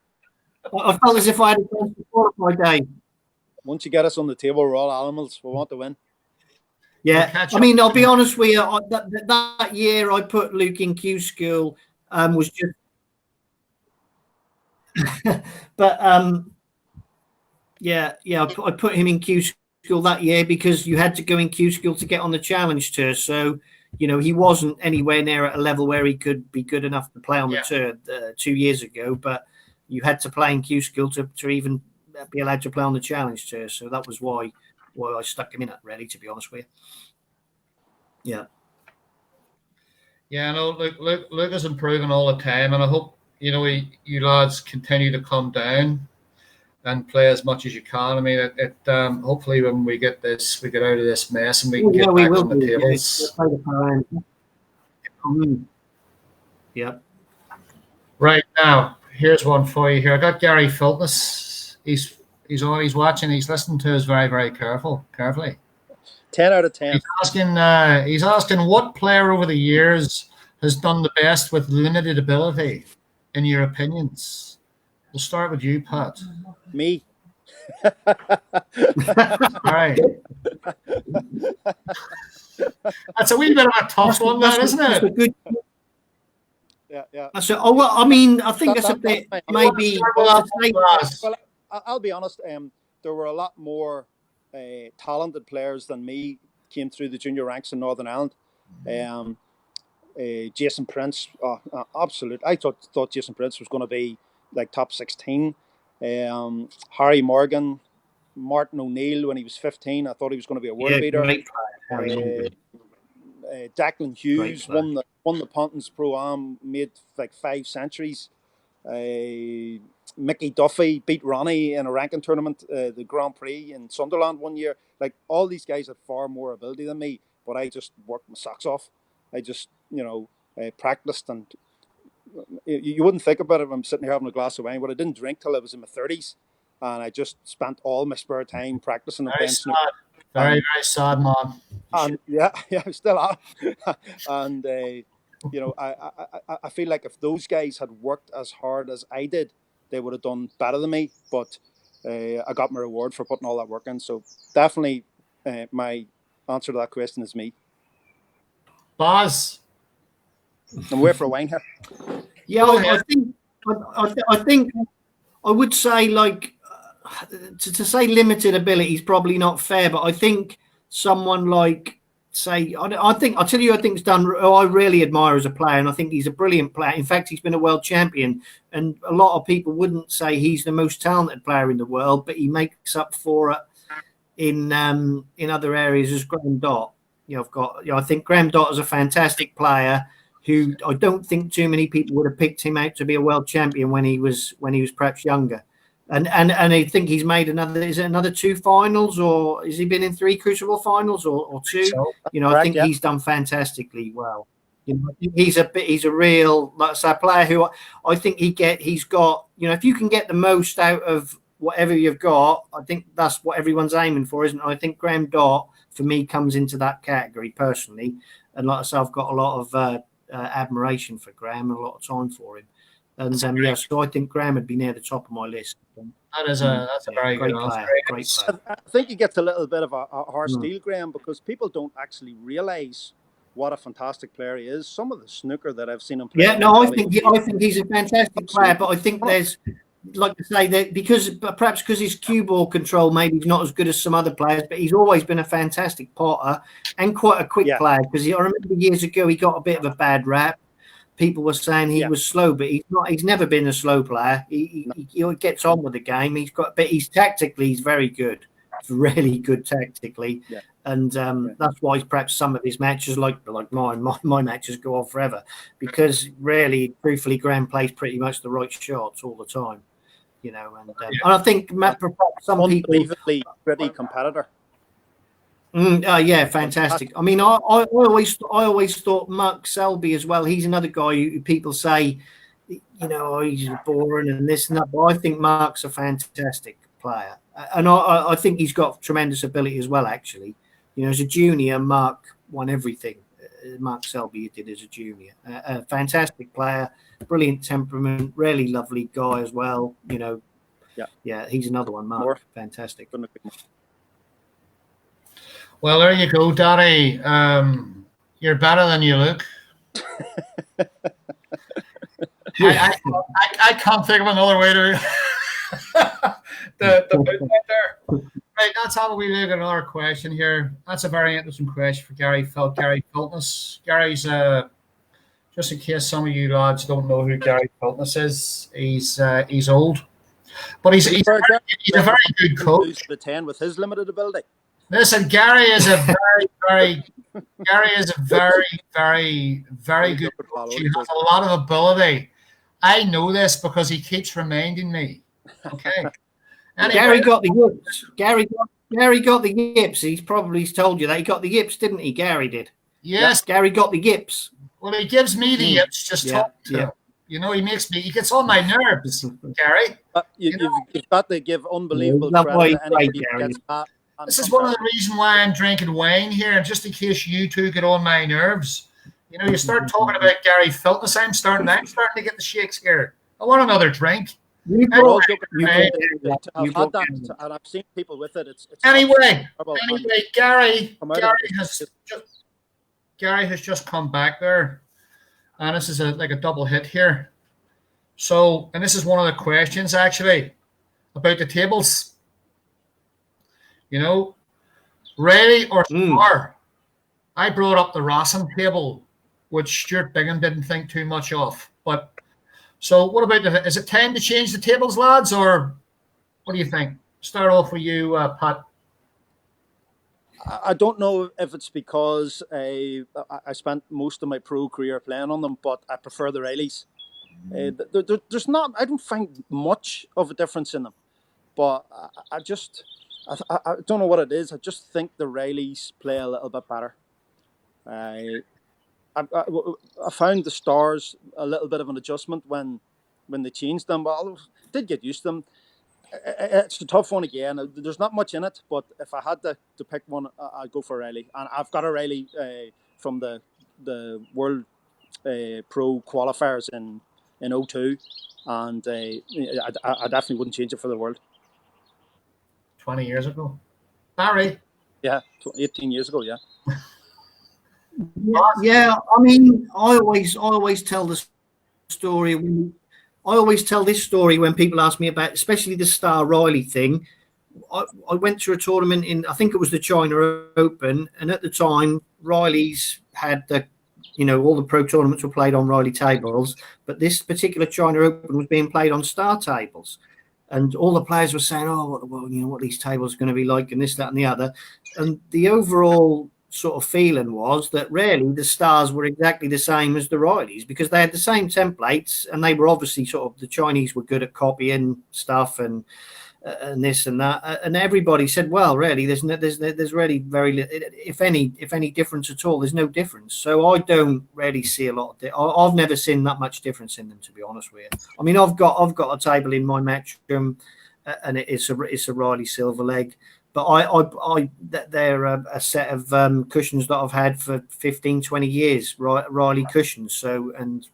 [SPEAKER 3] that. I felt as if I had a chance to qualify my day.
[SPEAKER 2] Once you get us on the table, we're all animals. We want to win.
[SPEAKER 3] Yeah, I mean, I'll be honest with you. That year I put Luke in Q School was just, but I put him in Q School that year because you had to go in Q School to get on the Challenge Tour. So he wasn't anywhere near at a level where he could be good enough to play on the tour 2 years ago. But you had to play in Q School to even be allowed to play on the Challenge Tour. So that was why I stuck him in it, really, to be honest with you. Yeah.
[SPEAKER 1] Yeah, no, Luke is improving all the time, and I hope you lads continue to come down and play as much as you can. I mean, hopefully when we get out of this mess and we can get back on the tables.
[SPEAKER 3] Yeah.
[SPEAKER 1] Right now, here's one for you here. I got Gary Filtness. He's always watching. He's listening to us very, very carefully.
[SPEAKER 2] 10 out of 10.
[SPEAKER 1] He's asking what player over the years has done the best with limited ability, in your opinions. We'll start with you, Pat.
[SPEAKER 2] Me.
[SPEAKER 1] All right. That's a wee bit of a tough one, that, isn't it?
[SPEAKER 2] Yeah.
[SPEAKER 3] Well, I mean, I think that's a bit maybe.
[SPEAKER 2] Well, I'll be honest. There were a lot more talented players than me came through the junior ranks in Northern Ireland. Jason Prince, absolute. I thought Jason Prince was going to be like top 16. Harry Morgan, Martin O'Neill when he was 15. I thought he was going to be a world beater. Declan Hughes won the Pontins Pro-Am, made like 5 centuries. Mickey Duffy beat Ronnie in a ranking tournament, the Grand Prix in Sunderland one year. Like, all these guys had far more ability than me, but I just worked my socks off. I just, practiced, and you wouldn't think about it when I'm sitting here having a glass of wine, but I didn't drink till I was in my 30s, and I just spent all my spare time practicing and playing snooker.
[SPEAKER 1] Very, very sad, man.
[SPEAKER 2] And yeah, I still are. And I feel like if those guys had worked as hard as I did, they would have done better than me. But I got my reward for putting all that work in. So definitely, my answer to that question is me.
[SPEAKER 1] Baz,
[SPEAKER 2] I'm away for a wine here.
[SPEAKER 3] Yeah, I think I would say, like, to say limited ability is probably not fair, but I think someone like, say, I think he's done. I really admire as a player, and I think he's a brilliant player. In fact, he's been a world champion, and a lot of people wouldn't say he's the most talented player in the world, but he makes up for it in other areas as Graham Dott. I think Graham Dott is a fantastic player who I don't think too many people would have picked him out to be a world champion when he was perhaps younger. And I think he's made another 2 finals, or has he been in 3 Crucible finals or 2?
[SPEAKER 2] So,
[SPEAKER 3] I think he's done fantastically well. I think he's a real, like I say, player who I think he's got. If you can get the most out of whatever you've got, I think that's what everyone's aiming for, isn't it? I think Graham Dott for me comes into that category personally, and like I say, I've got a lot of admiration for Graham and a lot of time for him. And so I think Graham would be near the top of my list.
[SPEAKER 1] That's a very
[SPEAKER 3] great
[SPEAKER 1] good
[SPEAKER 3] player. Great player.
[SPEAKER 2] I think he gets a little bit of a harsh deal, Graham, because people don't actually realise what a fantastic player he is. Some of the snooker that I've seen him play.
[SPEAKER 3] Yeah, no, I think he's a fantastic player, but I think there's, like to say, that because his cue ball control maybe he's not as good as some other players, but he's always been a fantastic potter and quite a quick player. Because I remember years ago he got a bit of a bad rap. People were saying he was slow, but he's not. He's never been a slow player. He gets on with the game. He's tactically he's very good. He's really good tactically, and that's why perhaps some of his matches, like mine, my matches go on forever, because really, truthfully, Graham plays pretty much the right shots all the time. And I think some people
[SPEAKER 2] unbelievably gritty competitor.
[SPEAKER 3] Fantastic. I mean, I always thought Mark Selby as well. He's another guy who people say, he's boring and this and that. But I think Mark's a fantastic player, and I think he's got tremendous ability as well. Actually, as a junior, Mark won everything. Mark Selby did as a junior. A fantastic player, brilliant temperament, really lovely guy as well. He's another one. Mark, fantastic.
[SPEAKER 1] Well, there you go, Daddy. You're better than you look. I can't think of another way to the put that there. Right, let's have a wee look at another question here. That's a very interesting question for Gary Filtness. Gary's just in case some of you lads don't know who Gary Filtness is, he's old, but he's a very good coach.
[SPEAKER 2] The 10 with his limited ability.
[SPEAKER 1] Listen, Gary is a very very good coach. He has a lot of ability, I know this because he keeps reminding me. Okay. Anyway,
[SPEAKER 3] Gary got the yips. Gary got the yips. He's told you that he got the yips, didn't he? Gary did.
[SPEAKER 1] Yes.
[SPEAKER 3] Yeah, Gary got the yips.
[SPEAKER 1] Well, he gives me the yips just talking to him. You know, he gets on my nerves, Gary.
[SPEAKER 2] You've got to give unbelievable credit to anybody who gets that.
[SPEAKER 1] This is one of the reasons why I'm drinking wine here, and just in case you two get on my nerves. You know, you start talking about Gary Filtness, I'm starting to get the shakes here. I want another drink.
[SPEAKER 2] And I've seen people with it.
[SPEAKER 1] Anyway, Gary has just come back there, and this is like a double hit here. So, and this is one of the questions actually about the tables. You know, Riley or Star? I brought up the Rossin table, which Stuart Bingham didn't think too much of. But so, what about is it time to change the tables, lads, or what do you think? Start off with you, Pat.
[SPEAKER 2] I don't know if it's because I spent most of my pro career playing on them, but I prefer the Rileys. There's not, I don't find much of a difference in them, but I don't know what it is. I just think the Rileys play a little bit better. I found the Stars a little bit of an adjustment when they changed them, but I did get used to them. It's a tough one again. There's not much in it, but if I had to pick one, I'd go for Riley. And I've got a Riley from the World Pro qualifiers in 2002, and I definitely wouldn't change it for the world.
[SPEAKER 1] 20 years ago, Barry.
[SPEAKER 2] Yeah, 18 years ago. Yeah.
[SPEAKER 3] Yeah, I mean, I always tell the story. I always tell this story when people ask me about, especially the Star Riley thing. I went to a tournament in, I think it was the China Open, and at the time, Riley's had all the pro tournaments were played on Riley tables, but this particular China Open was being played on Star tables. And all the players were saying, what these tables are going to be like, and this, that, and the other. And the overall sort of feeling was that really the Stars were exactly the same as the Rileys, because they had the same templates, and they were obviously sort of, the Chinese were good at copying stuff and this and that, and everybody said, well, really, there's really very, if any difference at all. There's no difference. So I don't really see a lot of I've never seen that much difference in them, to be honest with you. I mean, I've got a table in my match room, and it's a Riley silver leg. But they're a set of cushions that I've had for 15, 20 years, Riley cushions. So, and,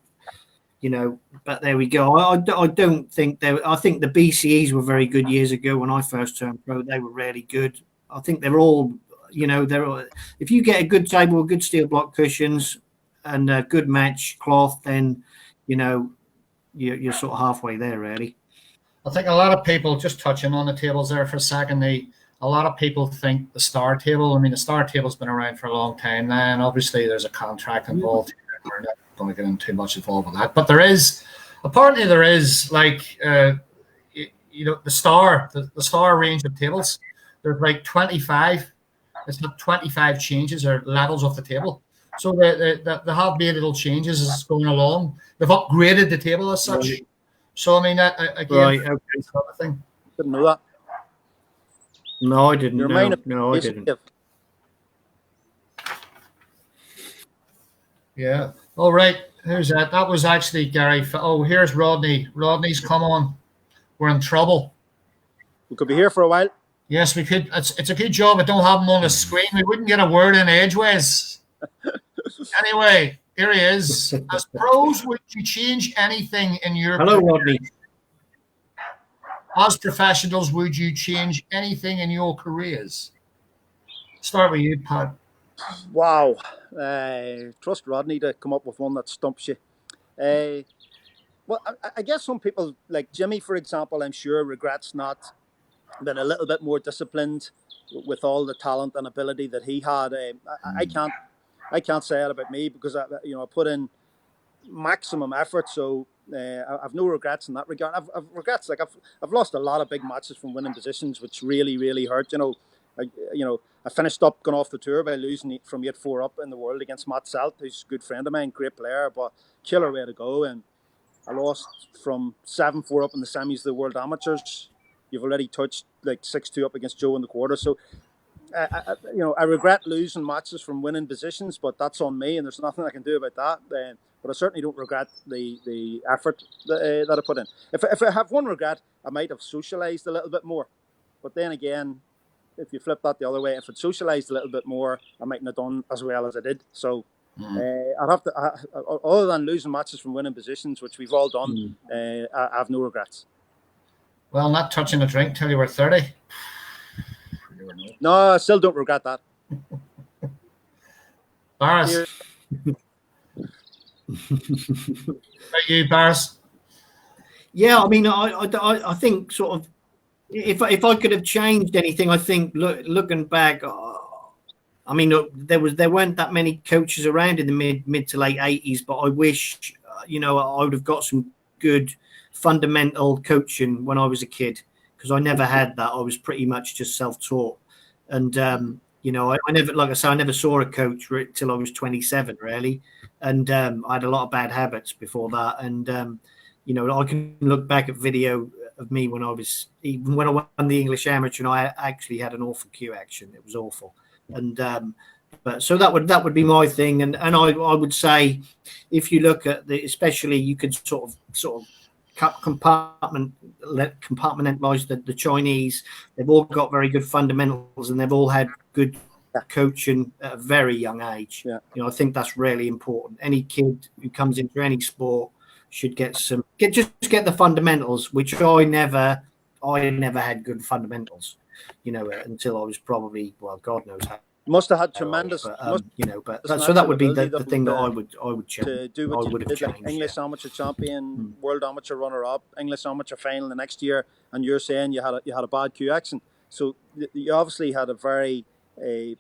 [SPEAKER 3] but there we go. I don't think I think the BCEs were very good years ago when I first turned pro. They were really good. I think they're all, if you get a good table with good steel block cushions and a good match cloth, then, you're sort of halfway there, really.
[SPEAKER 1] I think a lot of people, just touching on the tables there for a second, a lot of people think the Star table, the Star table's been around for a long time now, and obviously there's a contract involved. We're not going to get into too much involved with that. But there is like, the Star range of tables. There's like 25. It's not 25 changes or levels of the table. So they have made little changes as it's going along. They've upgraded the table as such. Right. So, again,
[SPEAKER 3] right, okay.
[SPEAKER 1] Sort of thing.
[SPEAKER 2] Didn't know that.
[SPEAKER 3] No, I didn't. No, I didn't.
[SPEAKER 1] Yeah. All right. Who's that? That was actually Gary. Oh, here's Rodney. Rodney's come on. We're in trouble.
[SPEAKER 2] We could be here for a while.
[SPEAKER 1] Yes, we could. It's a good job I don't have him on the screen. We wouldn't get a word in edgeways. Anyway, here he is. As pros, would you change anything in your
[SPEAKER 3] Hello, Rodney.
[SPEAKER 1] As professionals, would you change anything in your careers? Start with you, Pat.
[SPEAKER 2] Wow. Trust Rodney to come up with one that stumps you. Well, I guess some people, like Jimmy, for example, I'm sure regrets not being a little bit more disciplined with all the talent and ability that he had. I can't say it about me because I put in maximum effort, so I've no regrets in that regard. I've regrets, like I've lost a lot of big matches from winning positions, which really, really hurt. I finished up going off the tour by losing from 8-4 up in the world against Matt Selt, who's a good friend of mine, great player, but killer way to go. And I lost from 7-4 up in the semis of the World Amateurs. You've already touched like 6-2 up against Joe in the quarter. So, I regret losing matches from winning positions, but that's on me, and there's nothing I can do about that. But I certainly don't regret the effort that I put in. If I have one regret, I might have socialised a little bit more. But then again, if you flip that the other way, if I'd socialised a little bit more, I mightn't have done as well as I did. So I'd have to, other than losing matches from winning positions, which we've all done, I have no regrets.
[SPEAKER 1] Well, not touching a drink till you were 30.
[SPEAKER 2] No, I still don't regret that.
[SPEAKER 1] Barris. About you, Barris?
[SPEAKER 3] Yeah, I mean, I think sort of if I could have changed anything, I think looking back, I mean, there weren't that many coaches around in the mid to late 80s, but I wish I would have got some good fundamental coaching when I was a kid, because I never had that. I was pretty much just self-taught, and I never, like I say, I never saw a coach till I was 27, really, and I had a lot of bad habits before that, and I can look back at video of me when I won the English Amateur, and I actually had an awful cue action. It was awful, and but so that would be my thing, and I would say, if you look at especially you could sort of compartmentalize the Chinese. They've all got very good fundamentals, and they've all had good coaching at a very young age. I think that's really important. Any kid who comes into any sport should get the fundamentals, which I never had good fundamentals, until I was probably, well, God knows how.
[SPEAKER 2] Must have had tremendous,
[SPEAKER 3] so that would be the thing that I would change.
[SPEAKER 2] To do what you did, like English Amateur Champion, World Amateur Runner-up, English Amateur Final the next year, and you're saying you had a bad cue action. So you obviously had a very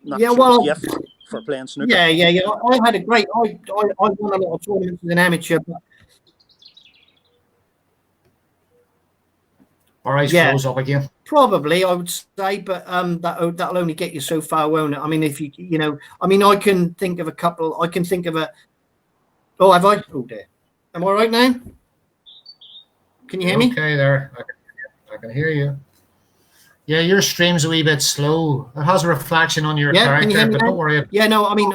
[SPEAKER 2] natural gift for playing snooker.
[SPEAKER 3] Yeah. I had a great. I won a lot of tournaments as an amateur.
[SPEAKER 1] Our eyes close up again.
[SPEAKER 3] Probably, I would say, but that'll only get you so far, won't it? I mean, if I can think of a couple. I can think of a. Oh, have I? Oh dear. Am I right now? Can you hear me?
[SPEAKER 1] Okay, there. I can hear you. Yeah, your stream's a wee bit slow. It has a reflection on your character, but don't worry.
[SPEAKER 3] Yeah, no, I mean,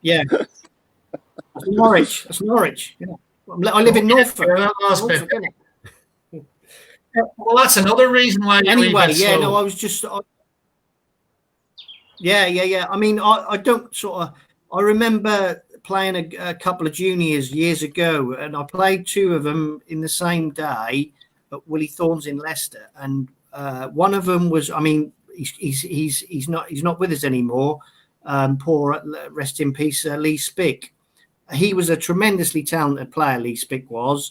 [SPEAKER 3] yeah. It's Norwich. Yeah. I live in Norfolk.
[SPEAKER 1] Well, that's another reason why.
[SPEAKER 3] Anyway, no, I was just. Yeah. I mean, I don't sort of. I remember playing a couple of juniors years ago, and I played two of them in the same day at Willie Thorne's in Leicester, and one of them was. I mean, he's not with us anymore. Poor, rest in peace, Lee Spick. He was a tremendously talented player. Lee Spick was.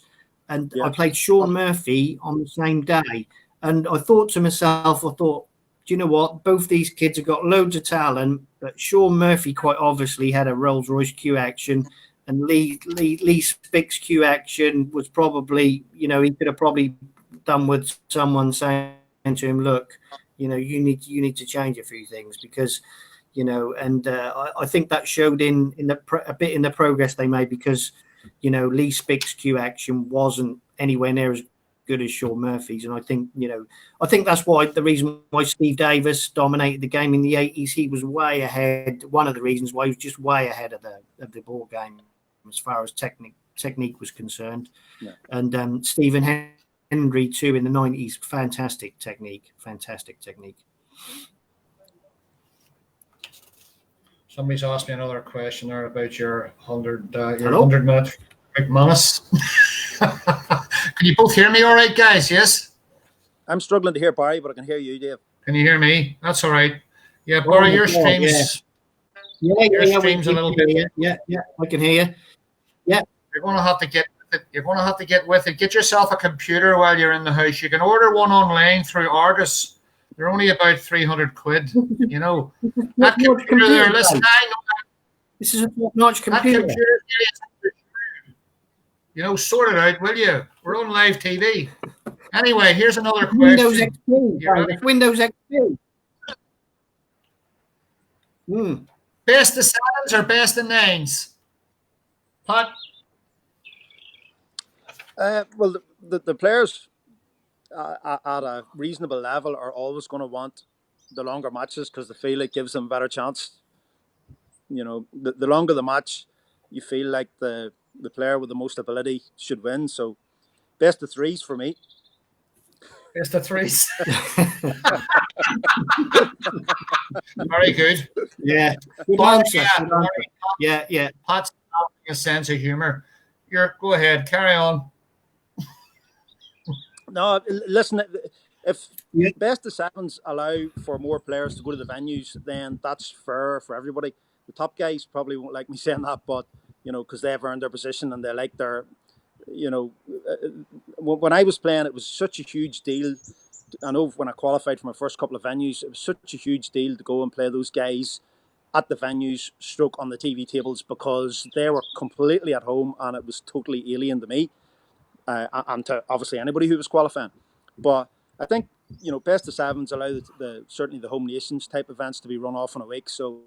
[SPEAKER 3] And I played Sean Murphy on the same day. And I thought to myself, do you know what? Both these kids have got loads of talent, but Sean Murphy quite obviously had a Rolls Royce cue action, and Lee Spick's cue action was probably, he could have probably done with someone saying to him, look, you need to change a few things, because, and I think that showed in a bit in the progress they made, because Lee Spick's cue action wasn't anywhere near as good as Sean Murphy's, and I think that's why the reason why Steve Davis dominated the game in the 80s. He was way ahead. One of the reasons why he was just way ahead of the ball game as far as technique was concerned. Yeah. And Stephen Hendry too in the 90s, fantastic technique.
[SPEAKER 1] Somebody's asked me another question there about your 100-minute McManus. Can you both hear me all right, guys? Yes?
[SPEAKER 2] I'm struggling to hear Barry, but I can hear you, Dave.
[SPEAKER 1] Can you hear me? That's all right. Yeah, Barry, your stream's... Your stream's a little bit...
[SPEAKER 3] Yeah, I can hear you. Yeah.
[SPEAKER 1] You're going to have to get with it. Get yourself a computer while you're in the house. You can order one online through Argus. They're only about 300 quid, That computer there, listen, I know that.
[SPEAKER 3] This is a top-notch computer.
[SPEAKER 1] That computer, sort it out, will you? We're on live TV. Anyway, here's another question.
[SPEAKER 3] Windows XP. Windows XP.
[SPEAKER 1] Best of sevens or best of nines? Pat?
[SPEAKER 2] Well, the players at a reasonable level are always going to want the longer matches because they feel it gives them a better chance. You know, the longer the match, you feel like the player with the most ability should win. So, best of threes for me.
[SPEAKER 1] Best of threes. Very good.
[SPEAKER 3] Yeah. Good answer. Good answer. Yeah.
[SPEAKER 1] Pat's having a sense of humour. Go ahead, carry on.
[SPEAKER 2] No, listen, if best of sevens allow for more players to go to the venues, then that's fair for everybody. The top guys probably won't like me saying that, but, you know, because they've earned their position and they like their, you know, when I was playing, it was such a huge deal. I know when I qualified for my first couple of venues, it was such a huge deal to go and play those guys at the venues, stroke on the TV tables, because they were completely at home and it was totally alien to me. And to obviously anybody who was qualifying. But I think, you know, best of sevens allow certainly the home nations type events to be run off in a week. So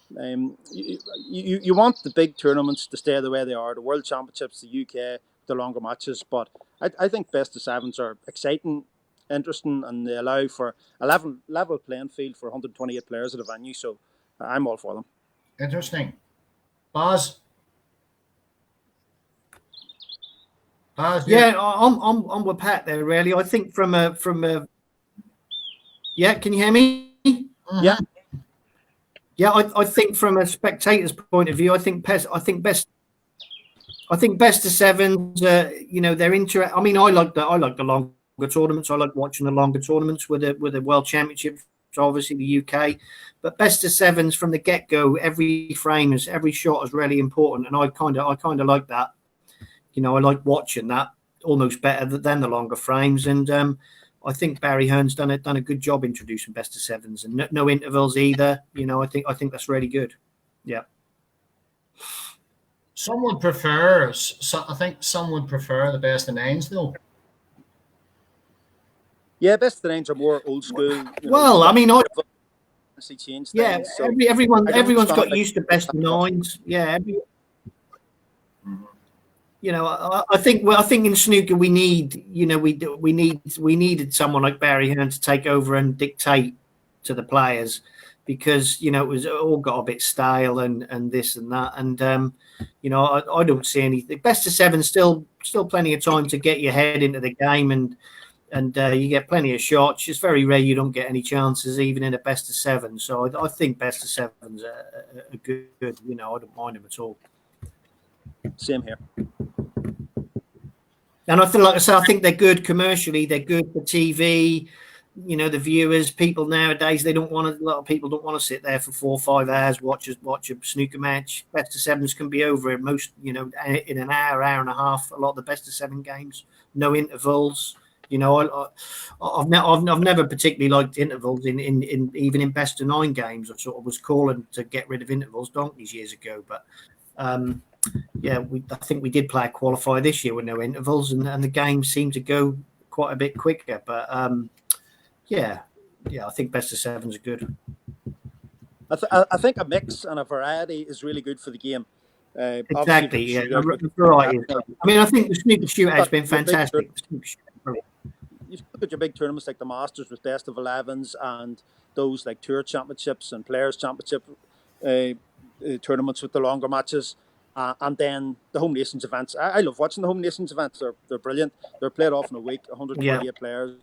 [SPEAKER 2] you want the big tournaments to stay the way they are, the World Championships, the UK, the longer matches. But I think best of sevens are exciting, interesting, and they allow for a level playing field for 128 players at a venue. So I'm all for them.
[SPEAKER 1] Interesting. Baz?
[SPEAKER 3] Yeah, I'm with Pat there. Really, I think from a yeah. Can you hear me?
[SPEAKER 2] Yeah.
[SPEAKER 3] Yeah, I think from a spectator's point of view, I think best of sevens. You know, they're I mean, I like the longer tournaments. I like watching the longer tournaments with the World Championships. Obviously, the UK, but best of sevens from the get go. Every shot is really important, and I kind of like that. You know, I like watching that almost better than the longer frames, and I think Barry Hearn's done a good job introducing best of sevens and no intervals either. You know, I think that's really good. Yeah.
[SPEAKER 1] Some would prefer. I think some would prefer the best of nines, though.
[SPEAKER 2] Yeah, best of nines are more old school.
[SPEAKER 3] Well, I mean,
[SPEAKER 2] change
[SPEAKER 3] yeah,
[SPEAKER 2] things, so
[SPEAKER 3] everyone's got used to best of nines. Yeah. You know, I think in snooker we needed someone like Barry Hearn to take over and dictate to the players, because, you know, it was all got a bit stale and this and that, and you know, I don't see anything. Best of seven still plenty of time to get your head into the game, and you get plenty of shots. It's very rare you don't get any chances even in a best of seven. So I think best of sevens are good. You know, I don't mind them at all.
[SPEAKER 2] Same here.
[SPEAKER 3] And I feel like I say, I think they're good commercially. They're good for TV. You know, the viewers, people nowadays, a lot of people don't want to sit there for 4 or 5 hours watch a snooker match. Best of sevens can be over in most, you know, in an hour and a half. A lot of the best of seven games, no intervals. You know, I've never particularly liked intervals in even in best of nine games. I sort of was calling to get rid of intervals donkeys years ago, but. Yeah, I think we did play a qualifier this year with no intervals, and the game seemed to go quite a bit quicker. But yeah, I think best of sevens are good.
[SPEAKER 2] I think a mix and a variety is really good for the game.
[SPEAKER 3] Exactly, yeah, variety. I mean, I think the snooker shootout has been fantastic.
[SPEAKER 2] You've got your big tournaments like the Masters with best of 11s, and those like Tour Championships and Players Championship tournaments with the longer matches. And then the home nations events. I love watching the home nations events. They're brilliant. They're played off in a week. 128 players.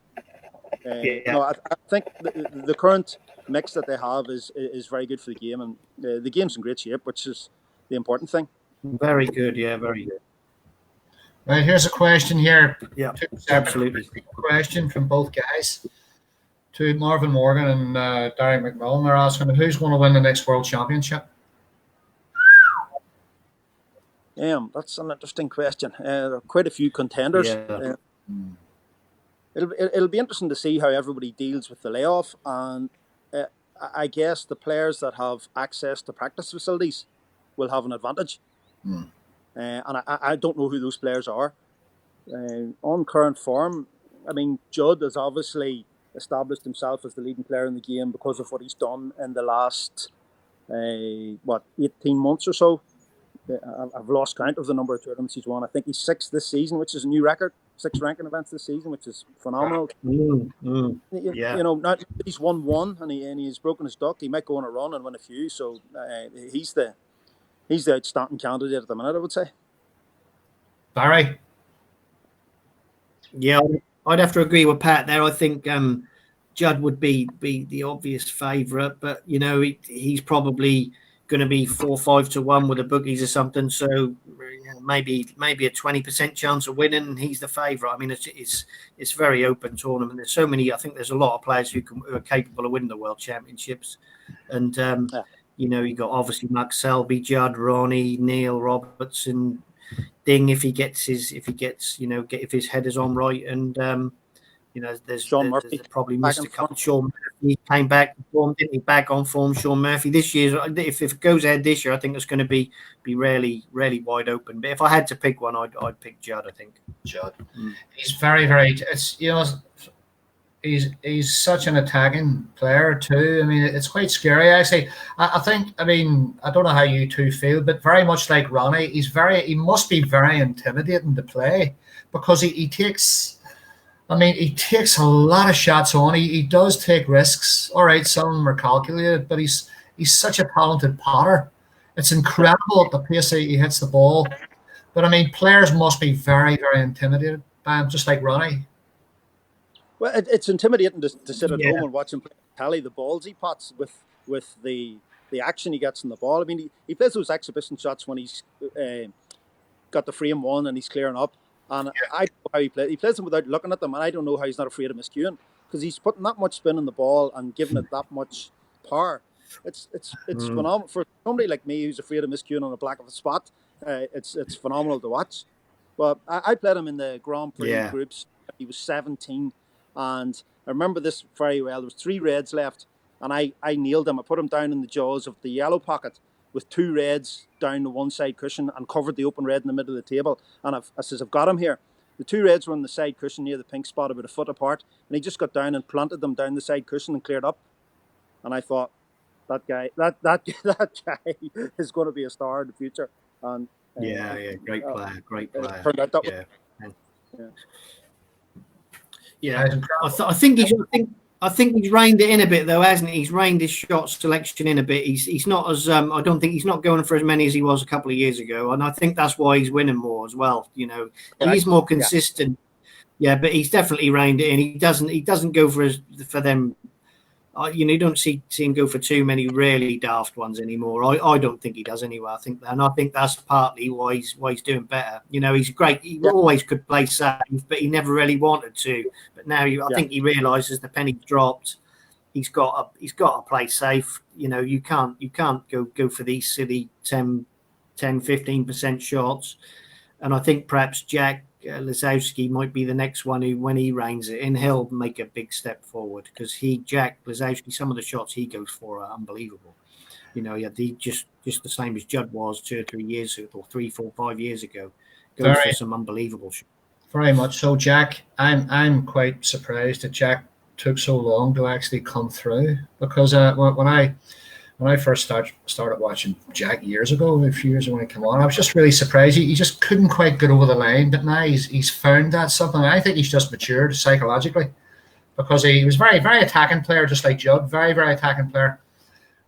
[SPEAKER 2] No, I think the current mix that they have is very good for the game, and the game's in great shape, which is the important thing.
[SPEAKER 3] Very good. Yeah, very good.
[SPEAKER 1] Right, here's a question here.
[SPEAKER 3] Yeah, absolutely.
[SPEAKER 1] Question from both guys. To Marvin Morgan and Derek McMillan. They're asking who's going to win the next World Championship.
[SPEAKER 2] That's an interesting question. There are quite a few contenders.
[SPEAKER 3] Yeah.
[SPEAKER 2] It'll be interesting to see how everybody deals with the layoff, and I guess the players that have access to practice facilities will have an advantage. And I don't know who those players are. On current form, I mean, Judd has obviously established himself as the leading player in the game because of what he's done in the last 18 months or so. I've lost count of the number of tournaments he's won. I think he's 6th this season, which is a new record. 6 ranking events this season, which is phenomenal.
[SPEAKER 3] Yeah.
[SPEAKER 2] You know, not he's won one and he's broken his duck. He might go on a run and win a few. So he's the outstanding candidate at the minute, I would say.
[SPEAKER 1] Barry?
[SPEAKER 3] Yeah, I'd have to agree with Pat there. I think Judd would be the obvious favourite, but you know he's probably going to be 4 or 5 to 1 with the bookies or something. So maybe a 20% chance of winning. He's the favourite. I mean, it's very open tournament. There's so many. I think there's a lot of players who are capable of winning the World Championships, and you know you got obviously Max Selby, Judd, Ronnie, Neil Robertson, Ding if his head is on right, and you know there's probably missed a couple. Sean Murphy came back to form, didn't he? Back on form. Sean Murphy this year, if it goes ahead this year, I think it's going to be really wide open. But if I had to pick one, I'd pick Judd. I think
[SPEAKER 1] Judd. He's very. It's he's such an attacking player too. I mean, it's quite scary actually. I think. I mean, I don't know how you two feel, but very much like Ronnie, he must be very intimidating to play because he takes. I mean, he takes a lot of shots on. He does take risks. All right, some of them are calculated, but he's such a talented potter. It's incredible at the pace he hits the ball. But I mean, players must be very intimidated by him, just like Ronnie.
[SPEAKER 2] Well, it's intimidating to sit at home and watch him play tally the balls he pots with the action he gets in the ball. I mean, he plays those exhibition shots when he's got the frame one and he's clearing up. And I know how he plays. He plays them without looking at them, and I don't know how he's not afraid of miscuing because he's putting that much spin in the ball and giving it that much power. It's phenomenal for somebody like me who's afraid of miscuing on the black of a spot. It's phenomenal to watch. But I played him in the Grand Prix groups. He was 17, and I remember this very well. There was 3 reds left, and I nailed him. I put him down in the jaws of the yellow pocket with 2 reds down the one side cushion and covered the open red in the middle of the table. And I says, I've got him here. The 2 reds were on the side cushion near the pink spot about a foot apart. And he just got down and planted them down the side cushion and cleared up. And I thought, that guy is going to be a star in the future. And
[SPEAKER 3] great player.
[SPEAKER 2] Turned out that way.
[SPEAKER 3] I think he's reined it in a bit, though, hasn't he? He's reined his shot selection in a bit. He's not as I don't think he's not going for as many as he was a couple of years ago, and I think that's why he's winning more as well. You know, he's more consistent. Yeah, but he's definitely reined it in. He doesn't go for them. You don't see him go for too many really daft ones anymore. I don't think he does anyway. I think that's partly why he's doing better. You know, he's great. He always could play safe, but he never really wanted to. But now I think he realises the penny dropped. He's got to play safe. You know, you can't go for these silly 10, 15% shots. And I think perhaps Jack Lisowski might be the next one who, when he reins it in, he'll make a big step forward because Jack Lisowski, some of the shots he goes for are unbelievable. You know, he just the same as Judd was 2 or 3 years or 3, 4, 5 years ago. Goes for some unbelievable shots.
[SPEAKER 1] Very much so, Jack. I'm quite surprised that Jack took so long to actually come through because when I first started watching Jack years ago, a few years ago when he came on, I was just really surprised. He just couldn't quite get over the line, but now he's found that something. I think he's just matured psychologically because he was very attacking player, just like Judd. Very attacking player,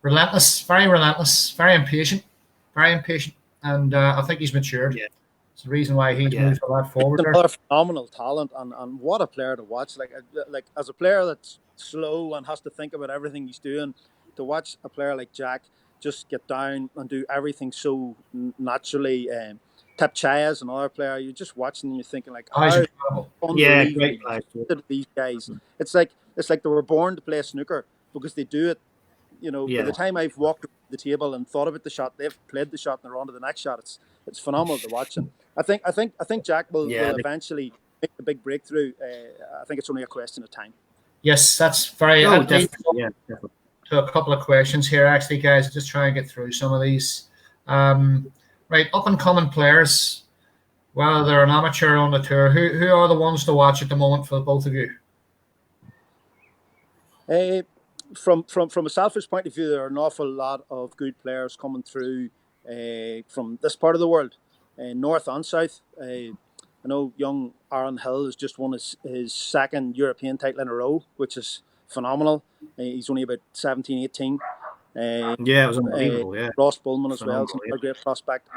[SPEAKER 1] relentless, very impatient, and I think he's matured. Yeah. It's the reason why he's moved a lot forward.
[SPEAKER 2] He's another phenomenal talent, and what a player to watch! Like as a player that's slow and has to think about everything he's doing. To watch a player like Jack just get down and do everything so naturally, Tapchaya is another player. You're just watching and you're thinking like,
[SPEAKER 3] great player.
[SPEAKER 2] These guys. It's like they were born to play snooker because they do it. You know, by the time I've walked the table and thought about the shot, they've played the shot and they're on to the next shot. It's phenomenal to watch. And I think Jack will eventually make a big breakthrough. I think it's only a question of time.
[SPEAKER 1] Yes, that's very.
[SPEAKER 3] Definitely.
[SPEAKER 1] To a couple of questions here, actually, guys. Just try and get through some of these. Right, up and coming players. Well, they're an amateur on the tour. Who are the ones to watch at the moment for both of you?
[SPEAKER 2] From a selfish point of view, there are an awful lot of good players coming through from this part of the world, north and south. I know young Aaron Hill has just won his second European title in a row, which is phenomenal. He's only about 17, 18.
[SPEAKER 3] Yeah, it was unbelievable. Yeah,
[SPEAKER 2] Ross Bullman as well, a great prospect.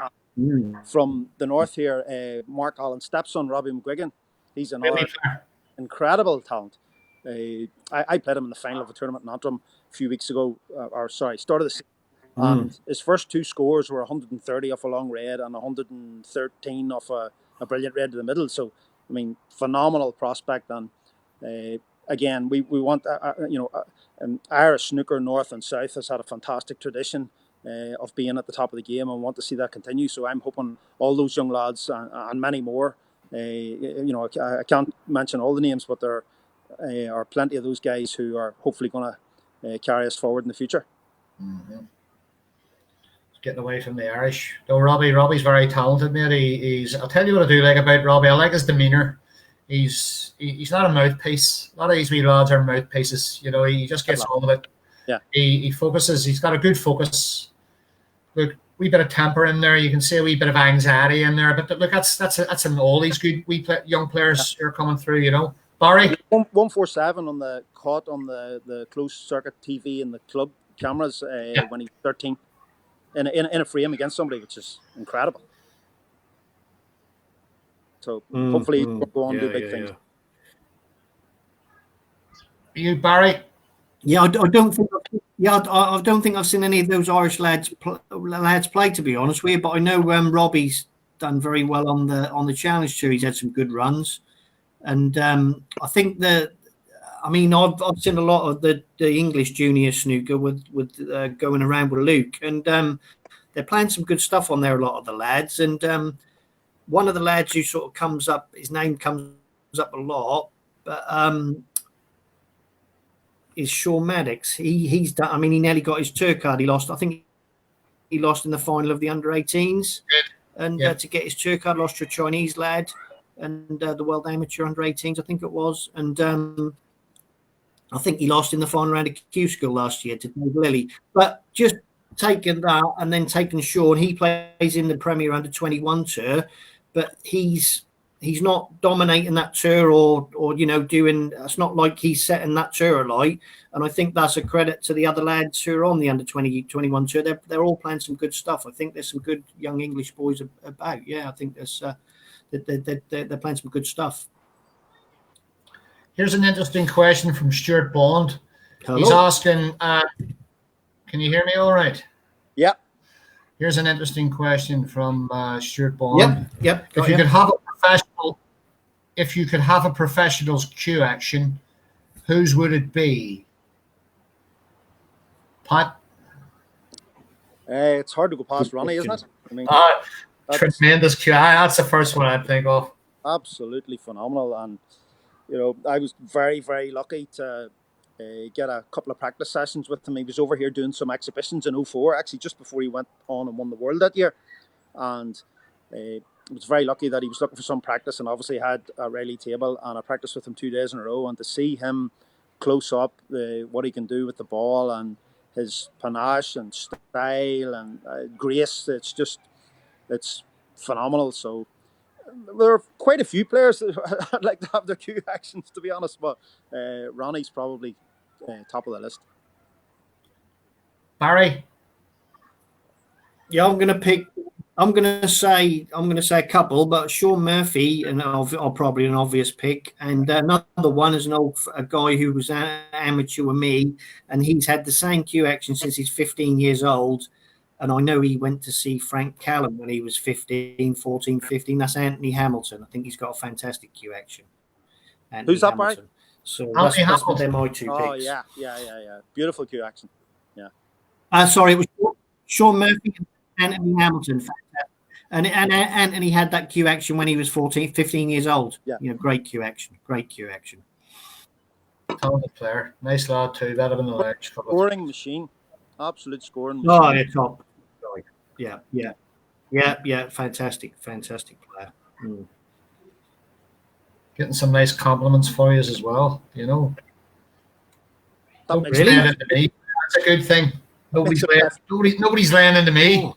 [SPEAKER 2] From the north here, Mark Allen's stepson, Robbie McGuigan. He's another incredible talent. I played him in the final of a tournament in Antrim a few weeks ago, start of the season. And his first two scores were 130 off a long red and 113 off a brilliant red to the middle. So, I mean, phenomenal prospect. And again, we want, Irish snooker north and south has had a fantastic tradition of being at the top of the game, and want to see that continue. So I'm hoping all those young lads and many more, I can't mention all the names, but there are plenty of those guys who are hopefully going to carry us forward in the future.
[SPEAKER 1] Mm-hmm. Getting away from the Irish. Though Robbie's very talented, mate. He's I'll tell you what I do like about Robbie. I like his demeanour. He's not a mouthpiece. A lot of these wee lads are mouthpieces. You know, he just gets on with it.
[SPEAKER 2] Yeah.
[SPEAKER 1] He focuses. He's got a good focus. Look, wee bit of temper in there. You can see a wee bit of anxiety in there. But look, that's in all these good young players who are coming through. You know, Barry
[SPEAKER 2] 147 on the caught on the closed circuit TV and the club cameras when he's 13. In a frame against somebody, which is incredible. So hopefully we'll go on to do big things.
[SPEAKER 1] You, Barry?
[SPEAKER 3] Yeah, I don't think I've seen any of those Irish lads play, to be honest with you. But I know Robbie's done very well on the Challenge Tour. He's had some good runs, and I think I've seen a lot of the English junior snooker with going around with Luke, and they're playing some good stuff on there, a lot of the lads. And one of the lads who sort of comes up, his name comes up a lot, but is Sean Maddox. He's done. I mean, he nearly got his tour card. He lost. I think he lost in the final of the under-18s, and to get his tour card, lost to a Chinese lad, and the World Amateur under-18s, I think it was, and. I think he lost in the final round of Q School last year to Dave Lilly. But just taking that and then taking Sean, he plays in the Premier Under 21 tour, but he's not dominating that tour or doing. It's not like he's setting that tour alight. And I think that's a credit to the other lads who are on the Under 21 tour. They're all playing some good stuff. I think there's some good young English boys about. Yeah, I think there's they're playing some good stuff.
[SPEAKER 1] Here's an interesting question from Stuart Bond. Hello. He's asking, can you hear me all right?
[SPEAKER 2] Yeah.
[SPEAKER 1] Here's an interesting question from Stuart Bond.
[SPEAKER 3] Yep.
[SPEAKER 1] If you could have a professional's cue action, whose would it be? Pat?
[SPEAKER 2] It's hard to go past Ronnie, isn't it? I mean,
[SPEAKER 1] tremendous cue. That's the first one I'd think of.
[SPEAKER 2] Absolutely phenomenal. And I was very, very lucky to get a couple of practice sessions with him. He was over here doing some exhibitions in 2004, actually just before he went on and won the world that year. And I was very lucky that he was looking for some practice, and obviously had a Rayleigh table, and I practiced with him 2 days in a row. And to see him close up, what he can do with the ball and his panache and style and grace, it's phenomenal. So there are quite a few players that I'd like to have their cue actions, to be honest, but Ronnie's probably top of the list.
[SPEAKER 1] Barry?
[SPEAKER 3] Yeah, I'm going to say a couple, but Sean Murphy, and I'll probably an obvious pick, and another one is a guy who was an amateur with me, and he's had the same cue action since he's 15 years old. And I know he went to see Frank Callum when he was 14, 15. That's Anthony Hamilton. I think he's got a fantastic cue action.
[SPEAKER 2] Who's that, Barry?
[SPEAKER 3] So that's what they're my two picks.
[SPEAKER 2] Oh, yeah. Beautiful cue action. Yeah.
[SPEAKER 3] Sorry, it was Sean Murphy and Anthony Hamilton. And Anthony had that cue action when he was 15 years old.
[SPEAKER 2] Yeah.
[SPEAKER 3] Great cue action.
[SPEAKER 1] Talented player. Nice lad, too. That have been the ledge.
[SPEAKER 2] Scoring machine. Absolute scoring machine.
[SPEAKER 3] Oh, yeah, top. Yeah. Fantastic player.
[SPEAKER 1] Getting some nice compliments for you as well.
[SPEAKER 2] That makes
[SPEAKER 1] That's a good thing. Nobody's laying into me.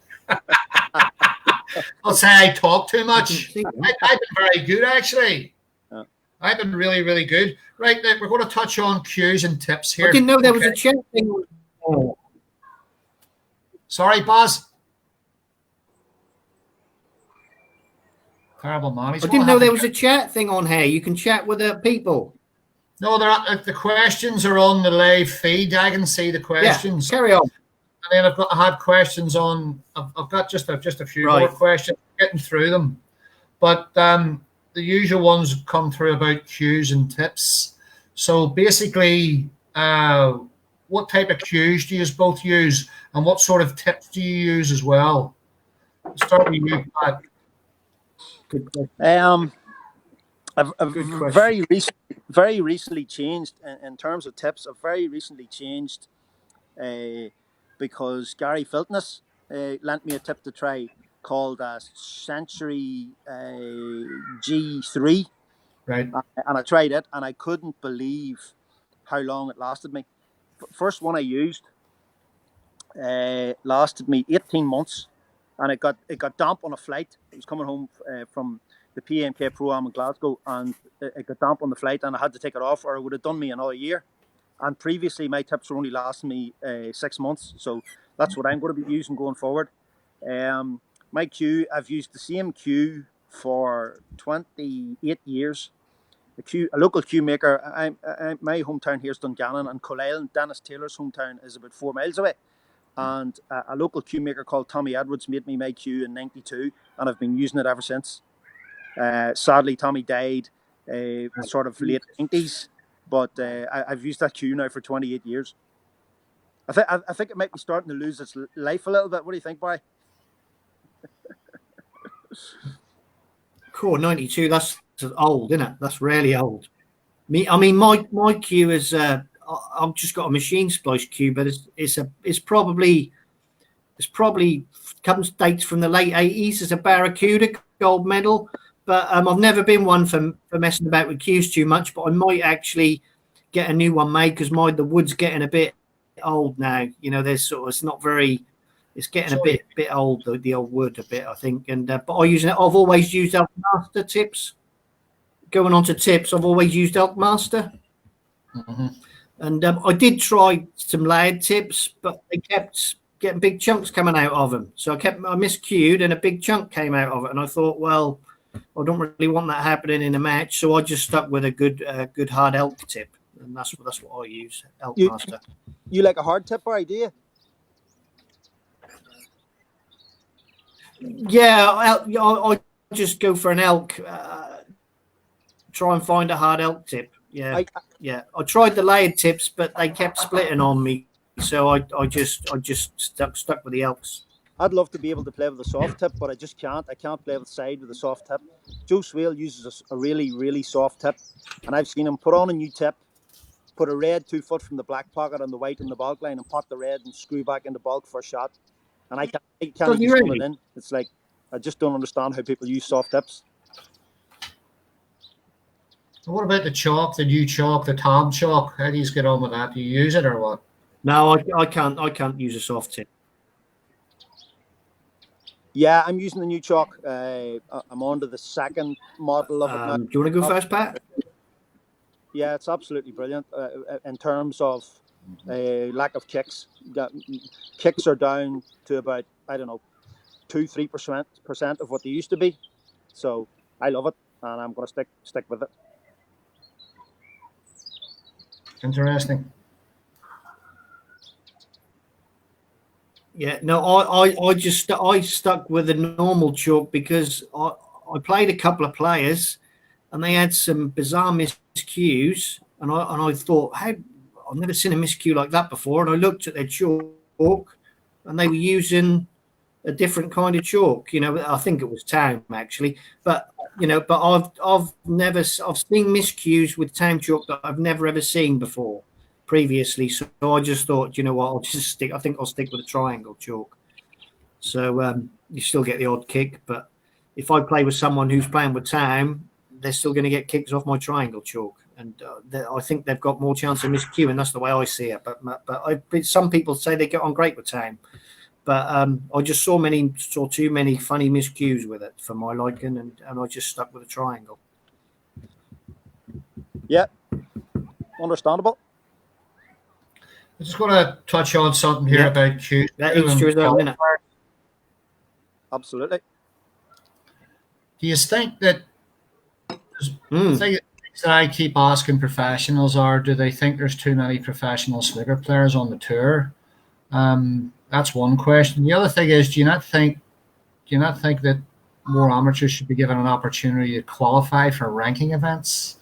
[SPEAKER 1] I'll say I talk too much.
[SPEAKER 3] See,
[SPEAKER 1] I've been very good, actually.
[SPEAKER 2] Yeah.
[SPEAKER 1] I've been really, really good. Right, now, we're going to touch on cues and tips here.
[SPEAKER 3] I didn't know there was a chat thing. Oh,
[SPEAKER 1] Sorry, Baz. Terrible, man.
[SPEAKER 3] I didn't know there was a chat thing on here. You can chat with the people.
[SPEAKER 1] No, the questions are on the live feed. I can see the questions.
[SPEAKER 3] Yeah, carry on.
[SPEAKER 1] And then I had questions on. I've got just a few more questions, getting through them, but the usual ones come through about cues and tips. So basically, what type of cues do you both use, and what sort of tips do you use as well? Start with you, Pat.
[SPEAKER 3] Good question.
[SPEAKER 2] I've very recently changed in terms of tips. I've very recently changed because Gary Filtness lent me a tip to try called Century G3.
[SPEAKER 1] Right.
[SPEAKER 2] And I tried it, and I couldn't believe how long it lasted me. First one I used lasted me 18 months, and it got damp on a flight. I was coming home from the PMK Pro-Am in Glasgow, and it got damp on the flight, and I had to take it off, or it would have done me another year. And previously, my tips were only lasting me 6 months, so that's what I'm going to be using going forward. My cue, I've used the same cue for 28 years. A local cue maker. My hometown here is Dungannon, and Collisle, and Dennis Taylor's hometown is about 4 miles away. And a local cue maker called Tommy Edwards made me my cue in '92, and I've been using it ever since. Sadly, Tommy died sort of late 90s, but I've used that cue now for 28 years. I think it might be starting to lose its life a little bit. What do you think, Barry?
[SPEAKER 3] Cool, 92. That's old, isn't it? That's really old. My cue is I've just got a machine splice cue, but it's probably dates from the late 80s. It's a Barracuda gold medal, but I've never been one for messing about with cues too much. But I might actually get a new one made because the wood's getting a bit old now. It's not very. It's getting a bit old, the old wood a bit, I think. And but I've always used Elkmaster tips. Going on to tips, I've always used Elkmaster.
[SPEAKER 1] Mm-hmm.
[SPEAKER 3] And I did try some layered tips, but they kept getting big chunks coming out of them. So I miscued, and a big chunk came out of it. And I thought, well, I don't really want that happening in a match, so I just stuck with a good hard elk tip, and that's what I use. Elkmaster.
[SPEAKER 2] You like a hard tip, Barry? Do you?
[SPEAKER 3] Yeah, I just go for an elk. Try and find a hard elk tip. Yeah, I tried the layered tips, but they kept splitting on me, so I just stuck with the elks.
[SPEAKER 2] I'd love to be able to play with a soft tip, but I just can't. I can't play with side with a soft tip. Joe Swale uses a really, really soft tip, and I've seen him put on a new tip, put a red 2 foot from the black pocket and the white in the bulk line, and pot the red and screw back into bulk for a shot. And I can't even pull it in. It's like, I just don't understand how people use soft tips.
[SPEAKER 1] So what about the chalk, the new chalk, the Tom chalk? How do you get on with that? Do you use it or what?
[SPEAKER 3] No, I can't use a soft tip.
[SPEAKER 2] Yeah, I'm using the new chalk. I'm on to the second model of it now.
[SPEAKER 3] Do you want to go first, Pat?
[SPEAKER 2] Yeah, it's absolutely brilliant in terms of lack of kicks. Kicks are down to about, 2-3% of what they used to be. So I love it, and I'm going to stick with it.
[SPEAKER 1] Interesting.
[SPEAKER 3] Yeah, no, I stuck with the normal chalk because I played a couple of players, and they had some bizarre miscues, and I thought, I've never seen a miscue like that before. And I looked at their chalk, and they were using a different kind of chalk. I think it was Town actually, but I've seen miscues with Town chalk that I've never ever seen before previously. So I just thought, you know what, I think I'll stick with a triangle chalk. So you still get the odd kick, but if I play with someone who's playing with Town, they're still going to get kicks off my triangle chalk, and I think they've got more chance of miscuing. That's the way I see it. But some people say they get on great with Town. But I just saw too many funny miscues with it for my liking, and I just stuck with a triangle.
[SPEAKER 2] Yeah, understandable.
[SPEAKER 1] I just want to touch on something here about Q.
[SPEAKER 3] That Easter is a minute.
[SPEAKER 2] Absolutely.
[SPEAKER 1] Do you think that the things that I keep asking professionals are, do they think there's too many professional snooker players on the tour? That's one question. The other thing is, do you not think that more amateurs should be given an opportunity to qualify for ranking events?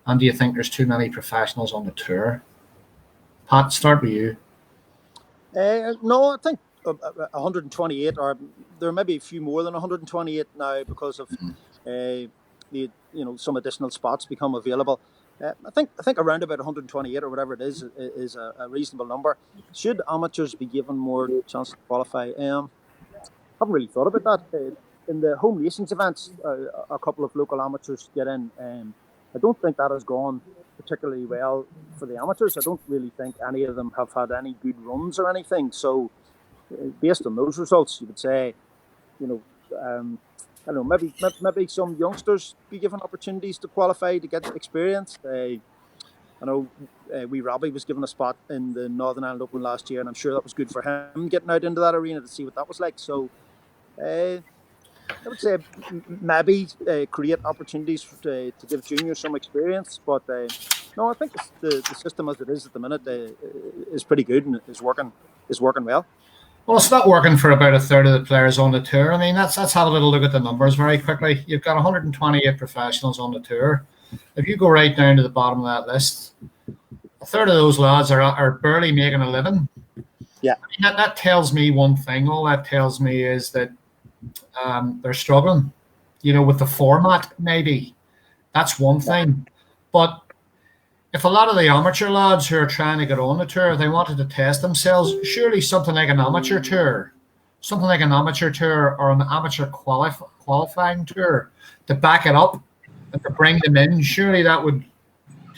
[SPEAKER 1] And do you think there's too many professionals on the tour? Pat, start with you.
[SPEAKER 2] No, I think 128, or there may be a few more than 128 now because of some additional spots become available. I think around about 128 or whatever it is a reasonable number. Should amateurs be given more chance to qualify? Haven't really thought about that. In the home nations events, a couple of local amateurs get in. I don't think that has gone particularly well for the amateurs. I don't really think any of them have had any good runs or anything. So, based on those results, you would say, I don't know, maybe some youngsters be given opportunities to qualify to get experience. I know wee Robbie was given a spot in the Northern Ireland Open last year, and I'm sure that was good for him getting out into that arena to see what that was like. So, I would say maybe create opportunities to give juniors some experience, but no, I think the system as it is at the minute is pretty good and is working well.
[SPEAKER 1] Well, it's not working for about a third of the players on the tour. I mean, let's have a little look at the numbers very quickly. You've got 128 professionals on the tour. If you go right down to the bottom of that list, a third of those lads are barely making a living.
[SPEAKER 2] Yeah,
[SPEAKER 1] I mean, that tells me one thing. All that tells me is that they're struggling, with the format. Maybe that's one thing, but if a lot of the amateur lads who are trying to get on the tour, they wanted to test themselves, surely something like an amateur tour or an amateur qualifying tour to back it up and to bring them in, surely that would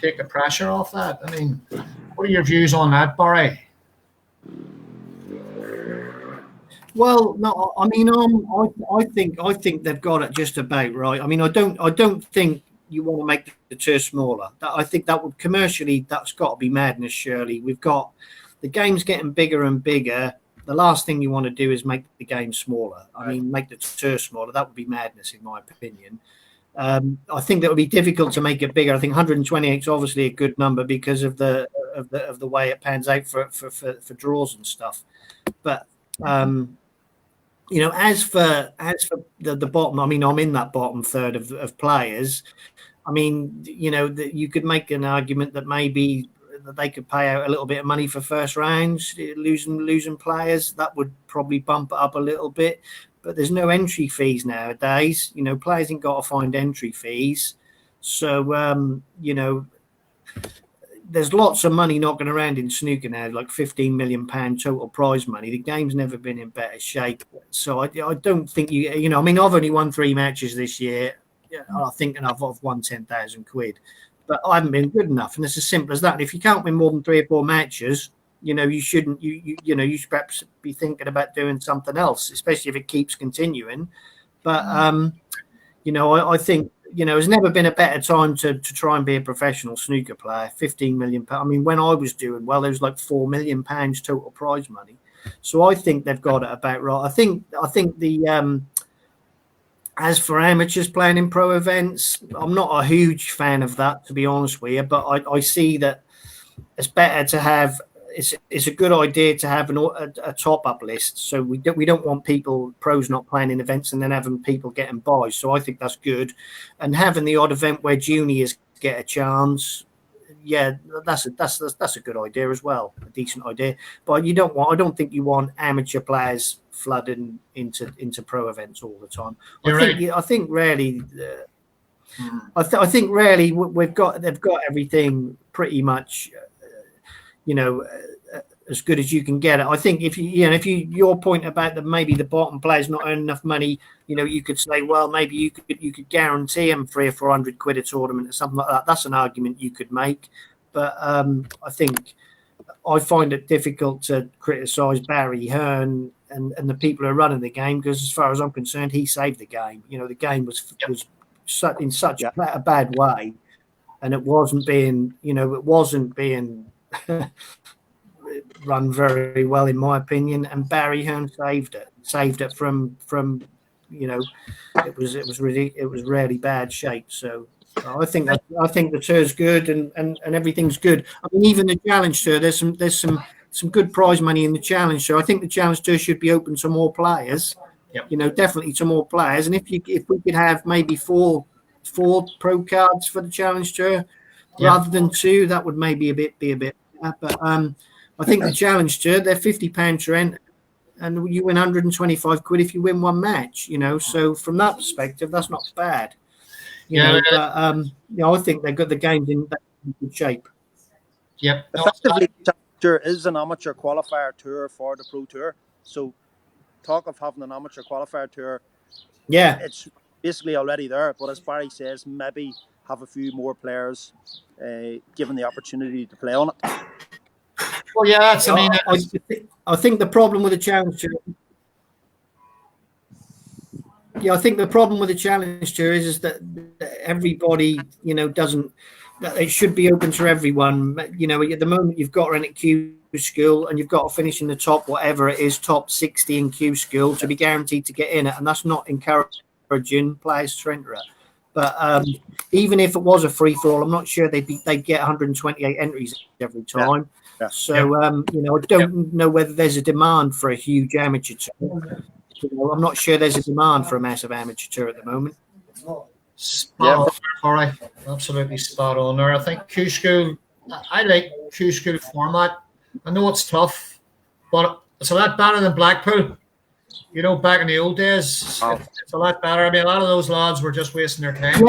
[SPEAKER 1] take the pressure off that. I mean, what are your views on that, Barry?
[SPEAKER 3] Well, no, I mean, I think they've got it just about right. I mean, I don't think you want to make the tour smaller. I think that would commercially, that's got to be madness. Surely we've got the game's getting bigger and bigger. The last thing you want to do is make the game smaller. I mean, make the tour smaller. That would be madness, in my opinion. I think that would be difficult to make it bigger. I think 128 is obviously a good number because of the way it pans out for draws and stuff. But as for the bottom, I mean, I'm in that bottom third of players. I mean, you could make an argument that maybe that they could pay out a little bit of money for first rounds, losing players. That would probably bump it up a little bit. But there's no entry fees nowadays. Players ain't got to find entry fees. So, there's lots of money knocking around in snooker now, like £15 million total prize money. The game's never been in better shape. So I don't think I mean, I've only won 3 matches this year. I think, and I've won 10,000 quid, but I haven't been good enough. And it's as simple as that. And if you can't win more than 3 or 4 matches, you shouldn't, you should perhaps be thinking about doing something else, especially if it keeps continuing. But, I think, there's never been a better time to try and be a professional snooker player. £15 million. I mean, when I was doing well, there was like £4 million total prize money. So I think they've got it about right. I think the as for amateurs playing in pro events, I'm not a huge fan of that, to be honest with you. But I see that it's better to have. It's a good idea to have a top up list. So we don't want pros not playing in events and then having people getting buys. So I think that's good, and having the odd event where juniors get a chance. Yeah, that's a good idea as well, a decent idea. But I don't think you want amateur players flooding into pro events all the time. I think really they've got everything pretty much. As good as you can get it. I think if your point about that maybe the bottom players not earning enough money, you could say, well, maybe you could guarantee them 300 or 400 quid a tournament or something like that. That's an argument you could make, but I think I find it difficult to criticise Barry Hearn and the people who are running the game, because as far as I'm concerned, he saved the game. The game was in such a bad way, and it wasn't being run very well, in my opinion. And Barry Hearn saved it from it was really bad shape. So I think the tour's good and everything's good. I mean, even the Challenge Tour, there's some good prize money in the Challenge Tour. I think the Challenge Tour should be open to more players.
[SPEAKER 1] Yep.
[SPEAKER 3] Definitely to more players. And if we could have maybe four pro cards for the Challenge Tour rather than two, that would maybe be a bit. But I think the Challenge Tour, they're £50 to enter, and you win 125 quid if you win one match. So from that perspective, that's not bad. But I think they've got the games in good shape.
[SPEAKER 1] Yep.
[SPEAKER 2] Effectively, the Tour is an amateur qualifier tour for the Pro Tour. So, talk of having an amateur qualifier tour, it's basically already there. But as Barry says, maybe have a few more players given the opportunity to play on it.
[SPEAKER 1] Well, yeah,
[SPEAKER 3] I think the problem with the Challenge Tour. Yeah, I think the problem with the Challenge Tour is that everybody, doesn't. That it should be open to everyone. At the moment you've got in at Q School and you've got to finish in the top, whatever it is, top 60 in Q School to be guaranteed to get in it, and that's not encouraging players to enter it. But even if it was a free for all, I'm not sure they'd get 128 entries every time.
[SPEAKER 2] Yeah.
[SPEAKER 3] So I don't know whether there's a demand for a huge amateur tour. I'm not sure there's a demand for a massive amateur tour at the moment.
[SPEAKER 1] Spot on, absolutely spot on there. I think Q School, I like Q School format. I know it's tough, but it's a lot better than Blackpool. Back in the old days, it's a lot better. I mean, a lot of those lads were just wasting their time.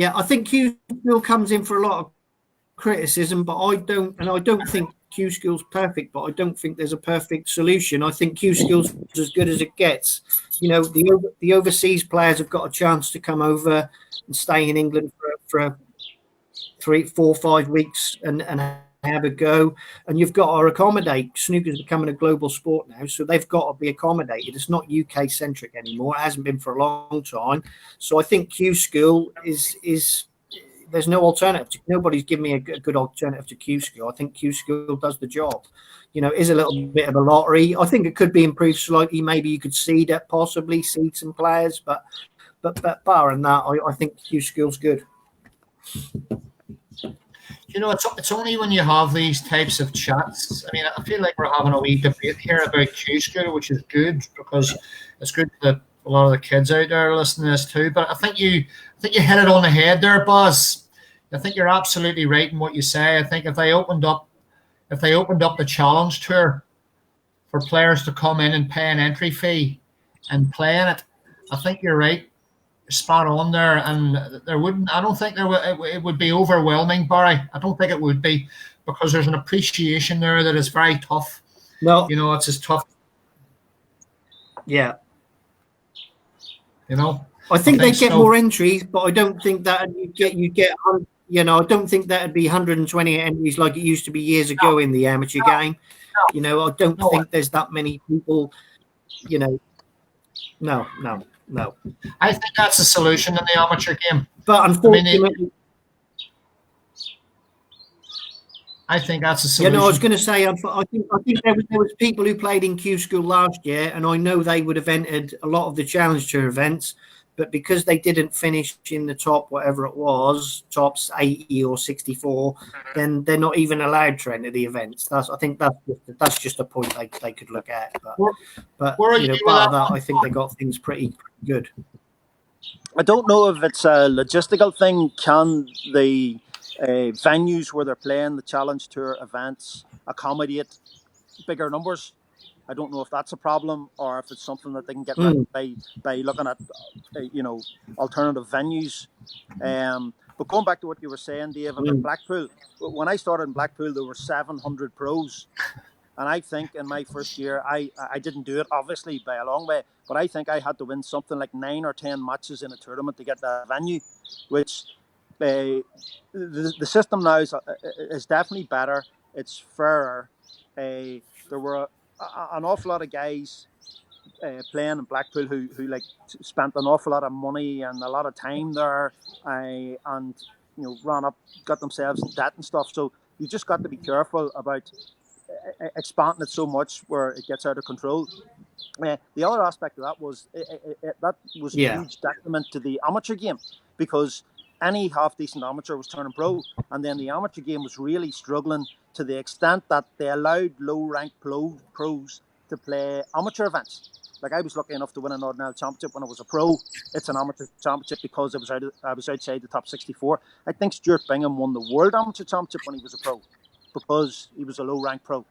[SPEAKER 3] I think Q School comes in for a lot of criticism, but I don't think Q School's perfect, but I don't think there's a perfect solution. I think Q School's as good as it gets. The overseas players have got a chance to come over and stay in England for 3, 4, 5 weeks and have a go. And you've got to accommodate. Snooker's becoming a global sport now, so they've got to be accommodated. It's not UK centric anymore. It hasn't been for a long time. So I think Q School is there's no alternative. Nobody's given me a good alternative to Q School. I think Q School does the job. Is a little bit of a lottery. I think it could be improved slightly. Maybe you could possibly seed some players, but barring that, I think Q School's good.
[SPEAKER 1] It's only when you have these types of chats. I mean, I feel like we're having a wee debate here about Q School, which is good because it's good that a lot of the kids out there are listening to this too. But I think you hit it on the head there, Buzz. I think you're absolutely right in what you say. I think if they opened up the Challenge Tour for players to come in and pay an entry fee and play in it, I think you're right. Spot on there, and I don't think it would be overwhelming, Barry. I don't think it would be, because there's an appreciation there that is very tough.
[SPEAKER 3] No,
[SPEAKER 1] it's as tough.
[SPEAKER 3] Yeah. I think they get more entries, but I don't think that you get. I don't think that'd be 120 entries like it used to be years ago in the amateur game. I don't think there's that many people. No.
[SPEAKER 1] I think that's a solution in the amateur game.
[SPEAKER 3] But unfortunately,
[SPEAKER 1] I think that's a solution.
[SPEAKER 3] I was going to say, I think there was people who played in Q School last year, and I know they would have entered a lot of the Challenge Tour events, but because they didn't finish in the top, whatever it was, tops 80 or 64, then they're not even allowed to enter the events. I think that's just a point they could look at. But part of that, I think they got things pretty good.
[SPEAKER 2] I don't know if it's a logistical thing. Can the venues where they're playing the Challenge Tour events accommodate bigger numbers? I don't know if that's a problem or if it's something that they can get rid of by looking at, alternative venues. But going back to what you were saying, Dave, about Blackpool, when I started in Blackpool, there were 700 pros. And I think in my first year, I didn't do it, obviously, by a long way, but I think I had to win something like 9 or 10 matches in a tournament to get that venue, which the system now is definitely better. It's fairer. There were an awful lot of guys playing in Blackpool who like spent an awful lot of money and a lot of time there, and ran up, got themselves in debt and stuff. So you just got to be careful about expanding it so much where it gets out of control. The other aspect of that was that was a huge detriment to the amateur game, because any half decent amateur was turning pro, and then the amateur game was really struggling to the extent that they allowed low ranked pros to play amateur events. Like, I was lucky enough to win an Northern Ireland Championship when I was a pro. It's an amateur championship because I was outside the top 64. I think Stuart Bingham won the World Amateur Championship when he was a pro because he was a low ranked pro.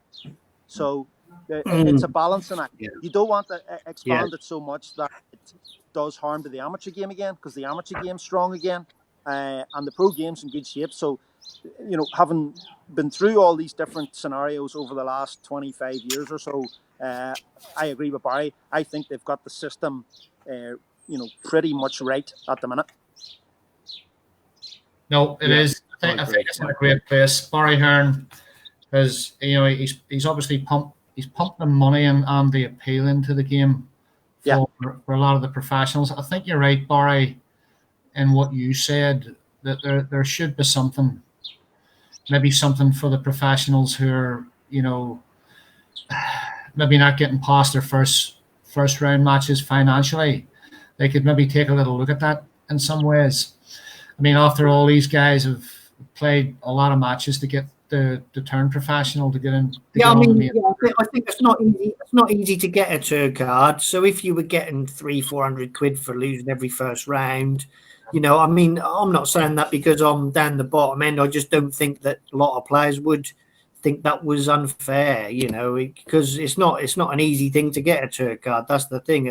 [SPEAKER 2] So it's a balancing act. You don't want to expand it so much that it does harm to the amateur game again, because the amateur game's strong again, and the pro game's in good shape. So, having been through all these different scenarios over the last 25 years or so, I agree with Barry. I think they've got the system, pretty much right at the minute.
[SPEAKER 1] No, it is. I think it's in a great place. Barry Hearn has, he's obviously pumped the money and the appeal into the game for a lot of the professionals. I think you're right, Barry, in what you said, that there should be something, maybe something for the professionals who are, maybe not getting past their first round matches financially. They could maybe take a little look at that in some ways. I mean, after all, these guys have played a lot of matches to get the turn professional, to get in.
[SPEAKER 3] I think it's not easy. It's not easy to get a tour card. So if you were getting 300-400 quid for losing every first round, I mean, I'm not saying that because I'm down the bottom end. I just don't think that a lot of players would think that was unfair, because it's not an easy thing to get a tour card. That's the thing.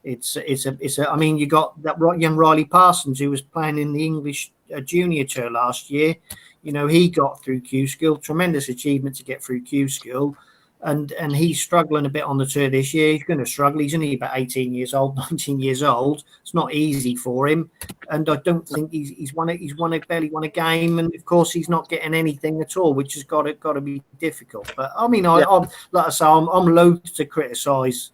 [SPEAKER 3] I mean, you got that young Riley Parsons, who was playing in the English junior tour last year. He got through Q School. Tremendous achievement to get through Q School. And he's struggling a bit on the tour this year. He's going to struggle. He's only about 18 years old, 19 years old. It's not easy for him. And I don't think he's barely won a game. And of course, he's not getting anything at all, which has got to be difficult. But I mean, I'm like I say, I'm loath to criticise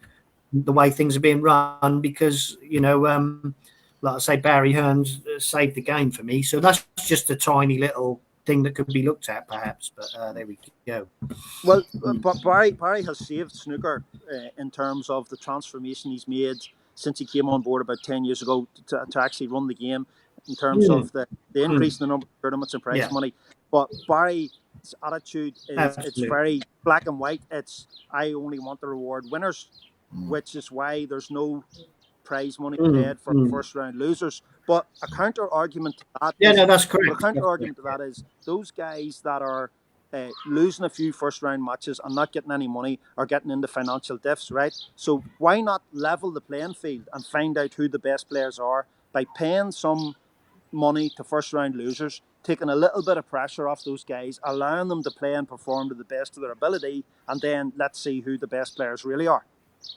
[SPEAKER 3] the way things are being run, because like I say, Barry Hearn's saved the game for me. So that's just a tiny little thing that could be looked at, perhaps. But there we go.
[SPEAKER 2] Well, but Barry has saved snooker in terms of the transformation he's made since he came on board about 10 years ago to actually run the game, in terms of the increase in the number of tournaments and prize money. But Barry's attitude is it's very black and white. It's, I only want to reward winners, which is why there's no prize money paid for first round losers. But a counter argument to that
[SPEAKER 3] that's correct.
[SPEAKER 2] A counter argument to that is those guys that are losing a few first round matches and not getting any money are getting into financial diffs, right? So why not level the playing field and find out who the best players are by paying some money to first round losers, taking a little bit of pressure off those guys, allowing them to play and perform to the best of their ability, and then let's see who the best players really are.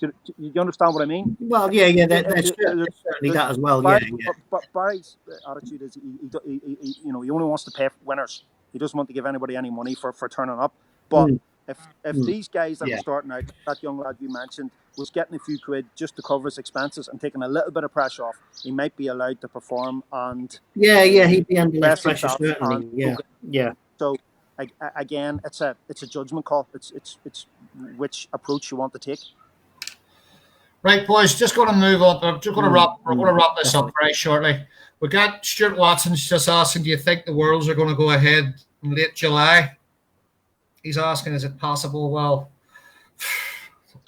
[SPEAKER 2] Do you understand what I mean?
[SPEAKER 3] Well, that's certainly that as well. But
[SPEAKER 2] Barry's attitude is he only wants to pay winners. He doesn't want to give anybody any money for turning up. But if these guys that were starting out, that young lad you mentioned, was getting a few quid just to cover his expenses and taking a little bit of pressure off, he might be allowed to perform and
[SPEAKER 3] he'd be under less pressure, certainly.
[SPEAKER 2] So again, it's a judgment call. It's which approach you want to take.
[SPEAKER 1] Right, boys, just going to move on. We're going to wrap this up very shortly. We got Stuart Watson's just asking, do you think the Worlds are going to go ahead in late July? He's asking, is it possible? Well,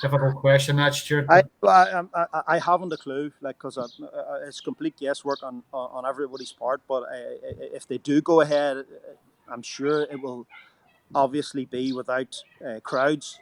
[SPEAKER 1] difficult question, that, Stuart.
[SPEAKER 2] I haven't a clue, because it's complete guesswork on everybody's part. But if they do go ahead, I'm sure it will obviously be without crowds,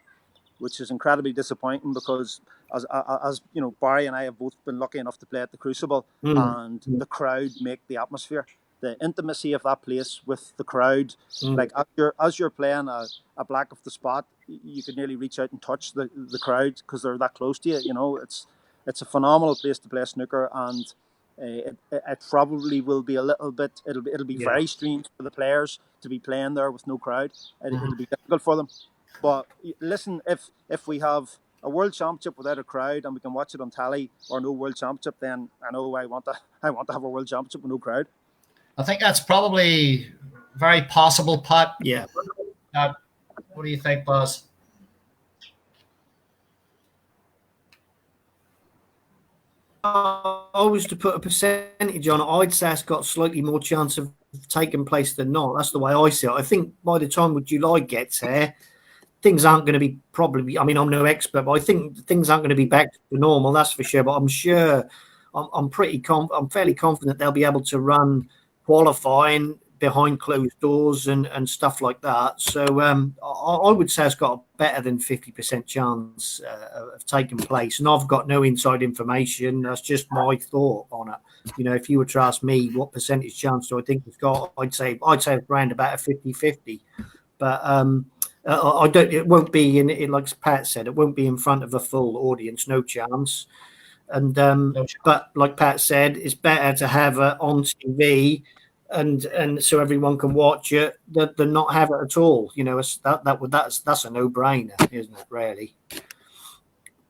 [SPEAKER 2] which is incredibly disappointing, because as you know, Barry and I have both been lucky enough to play at the Crucible, and the crowd make the atmosphere, the intimacy of that place with the crowd. Like as you're playing a black of the spot, you could nearly reach out and touch the crowd because they're that close to you. It's a phenomenal place to play snooker, and it probably will be a little bit. It'll be very strange for the players to be playing there with no crowd. It'll be difficult for them. But listen, if we have a world championship without a crowd and we can watch it on telly, or no world championship, then I know I want to have a world championship with no crowd.
[SPEAKER 1] I think that's probably very possible, Pat.
[SPEAKER 3] Yeah.
[SPEAKER 1] What do you think, Buzz?
[SPEAKER 3] I was to put a percentage on it, I'd say it's got slightly more chance of taking place than not. That's the way I see it. I think by the time July gets here, things aren't going to be I mean, I'm no expert, but I think things aren't going to be back to normal, that's for sure. But I'm sure, I'm fairly confident they'll be able to run qualifying behind closed doors and stuff like that. So I would say it's got a better than 50% chance of taking place. And I've got no inside information. That's just my thought on it. You know, if you were to ask me what percentage chance do I think it's got, I'd say around about a 50-50. But I don't. It won't be in like Pat said. It won't be in front of a full audience. No chance. And but like Pat said, it's better to have it on TV and so everyone can watch it than not have it at all. You know, that's a no-brainer, isn't it? Really.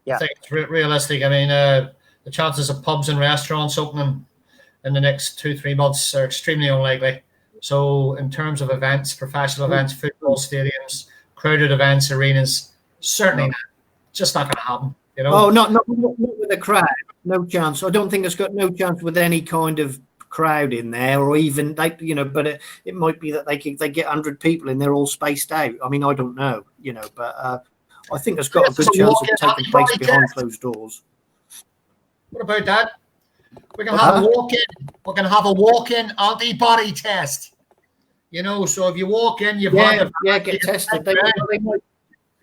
[SPEAKER 2] Yeah.
[SPEAKER 1] I think it's realistic. I mean, the chances of pubs and restaurants opening in the next 2-3 months are extremely unlikely. So, in terms of events, professional events, football stadiums, crowded events, arenas, certainly not. Just not going to happen. You know?
[SPEAKER 3] Oh, not with a crowd. No chance. I don't think it's got no chance with any kind of crowd in there, or even but it might be that they get 100 people and they're all spaced out. I mean, I don't know, but I think it's got a good chance of taking place behind closed doors.
[SPEAKER 1] What about that? We can have a walk-in. We can have a walk-in antibody test. You know, so if you walk in, get
[SPEAKER 3] tested.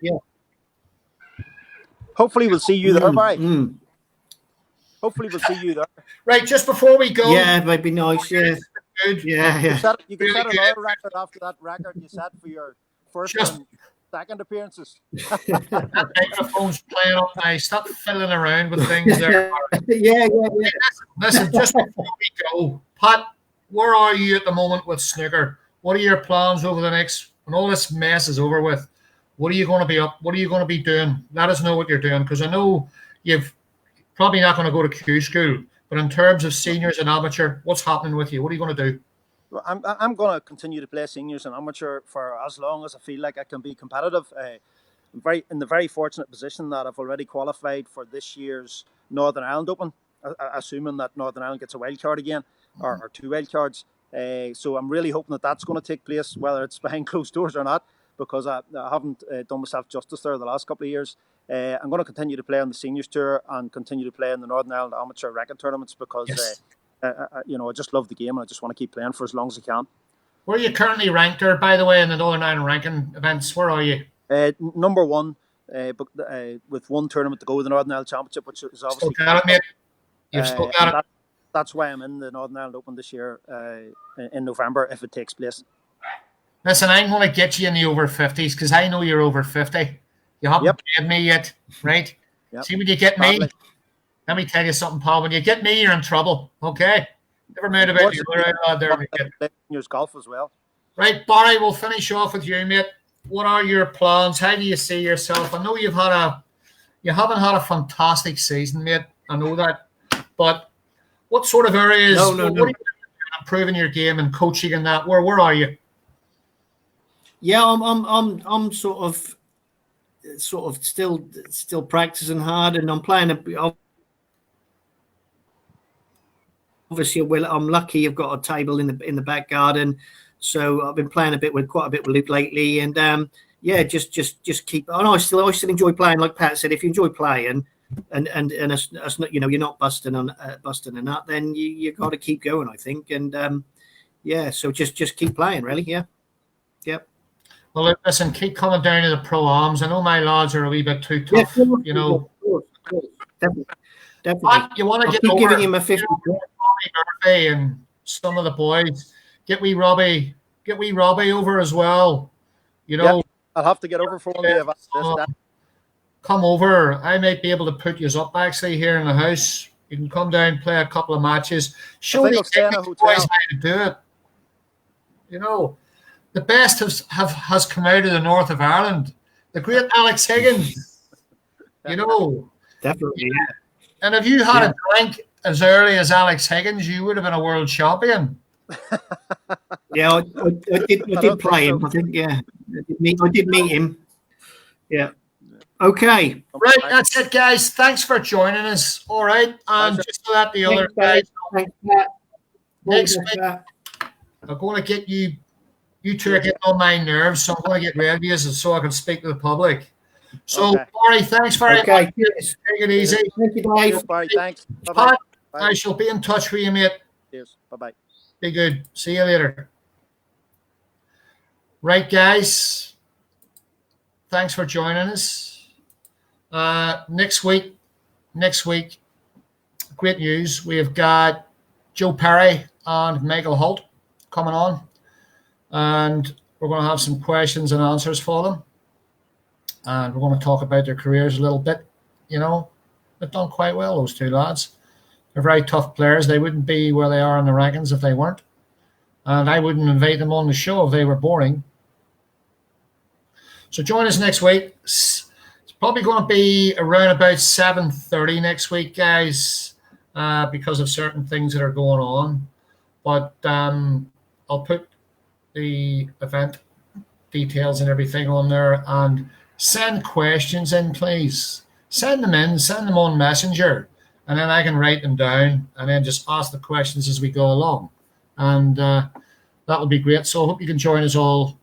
[SPEAKER 3] Yeah.
[SPEAKER 2] Hopefully, we'll see you there, Barry. Hopefully, we'll see you there.
[SPEAKER 1] Right, just before we go.
[SPEAKER 3] Yeah, it might be nice. Yeah.
[SPEAKER 1] Good.
[SPEAKER 3] Yeah.
[SPEAKER 2] You can set another record after that record you set for your first and second appearances.
[SPEAKER 1] That microphone's playing up now. Stop fiddling around with things there.
[SPEAKER 3] Yeah.
[SPEAKER 1] Listen, just before we go, Pat, where are you at the moment with snooker? What are your plans over the next, when all this mess is over with? What are you going to be up? What are you going to be doing? Let us know what you're doing, because I know you've probably not going to go to Q school, but in terms of seniors and amateur, what's happening with you? What are you going to do?
[SPEAKER 2] Well, I'm going to continue to play seniors and amateur for as long as I feel like I can be competitive. I'm in the very fortunate position that I've already qualified for this year's Northern Ireland Open, assuming that Northern Ireland gets a wild card again, or 2 wild cards. So I'm really hoping that that's going to take place, whether it's behind closed doors or not, because I haven't done myself justice there the last couple of years. I'm going to continue to play on the seniors tour and continue to play in the Northern Ireland amateur record tournaments, because I just love the game and I just want to keep playing for as long as I can.
[SPEAKER 1] Where are you currently ranked there, by the way, in the Northern Ireland ranking events? Where are you?
[SPEAKER 2] Number 1, with 1 tournament to go, the Northern Ireland Championship, which is obviously.
[SPEAKER 1] Still got it, mate. You've still got it.
[SPEAKER 2] That's why I'm in the Northern Ireland Open this year in November, if it takes place.
[SPEAKER 1] Listen, I'm going to get you in the over 50s, because I know you're over 50. You haven't played me yet, right? Yep. See, when you get me, let me tell you something, Paul. When you get me, you're in trouble, okay? Never mind about the other lad there.
[SPEAKER 2] There's golf as well.
[SPEAKER 1] Right, Barry, we'll finish off with you, mate. What are your plans? How do you see yourself? I know you haven't had a fantastic season, mate. I know that. But what sort of areas what are you doing improving your game and coaching and that? Where are you?
[SPEAKER 3] Yeah, I'm sort of still practicing hard, and I'm playing obviously. Well, I'm lucky. I've got a table in the back garden, so I've been playing quite a bit with Luke lately, and just keep. And I still enjoy playing. Like Pat said, if you enjoy playing, and it's not, you're not busting a nut, then you got to keep going, I think, and so just keep playing, really. Yep.
[SPEAKER 1] Well, listen, keep coming down to the pro-ams. I know my lads are a wee bit too tough, you know.
[SPEAKER 3] Definitely.
[SPEAKER 1] But you want to get over
[SPEAKER 3] giving him a 50.
[SPEAKER 1] Murphy and some of the boys. Get wee Robbie over as well. You know.
[SPEAKER 2] Yep. I'll have to get over for one day.
[SPEAKER 1] Come over. I might be able to put you up actually here in the house. You can come down, play a couple of matches, show
[SPEAKER 2] think
[SPEAKER 1] the
[SPEAKER 2] I'll stay in a
[SPEAKER 1] boys
[SPEAKER 2] hotel.
[SPEAKER 1] how to do it. You know, the best has come out of the north of Ireland. The great Alex Higgins. You know,
[SPEAKER 3] Definitely.
[SPEAKER 1] and if you had a drink as early as Alex Higgins, you would have been a world champion.
[SPEAKER 3] Yeah, I did play him. I think, yeah. I did meet him. Yeah. Okay.
[SPEAKER 1] Right, that's it, guys. Thanks for joining us. All right, and just to let the other guys know, next week I'm going to get you. You two are getting on my nerves, so I'm going to get rid of you so I can speak to the public. So, Barry, thanks very much. Take it easy.
[SPEAKER 3] Thank you, Dave.
[SPEAKER 2] Cheers, Barry. Thanks.
[SPEAKER 1] Pat, I shall be in touch with you, mate.
[SPEAKER 2] Cheers. Bye-bye.
[SPEAKER 1] Be good. See you later. Right, guys. Thanks for joining us. Next week, great news. We have got Joe Perry and Michael Holt coming on, and we're going to have some questions and answers for them. And we're going to talk about their careers a little bit. You know, they've done quite well, those two lads. They're very tough players. They wouldn't be where they are in the rankings if they weren't. And I wouldn't invite them on the show if they were boring. So join us next week. It's probably going to be around about 7:30 next week, guys, because of certain things that are going on. But I'll put the event details and everything on there, and send questions in, please. Send them in, send them on Messenger, and then I can write them down and then just ask the questions as we go along. And that'll be great. So I hope you can join us all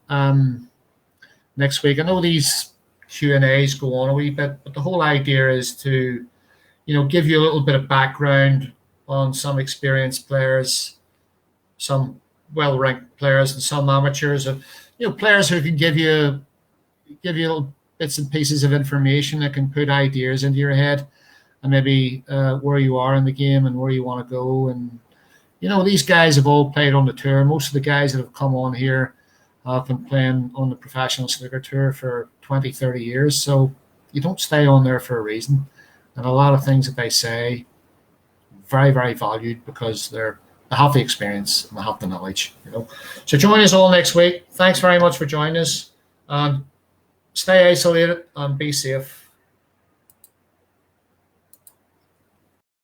[SPEAKER 1] next week. I know these Q&As go on a wee bit, but the whole idea is to, you know, give you a little bit of background on some experienced players, some well-ranked players, and some amateurs, and players who can give you little bits and pieces of information that can put ideas into your head, and maybe where you are in the game and where you want to go. And these guys have all played on the tour. Most of the guys that have come on here have been playing on the professional snooker tour for 20, 30 years. So you don't stay on there for a reason. And a lot of things that they say, very, very valued, because they have the experience and they have the knowledge. So join us all next week. Thanks very much for joining us. And stay isolated and be safe.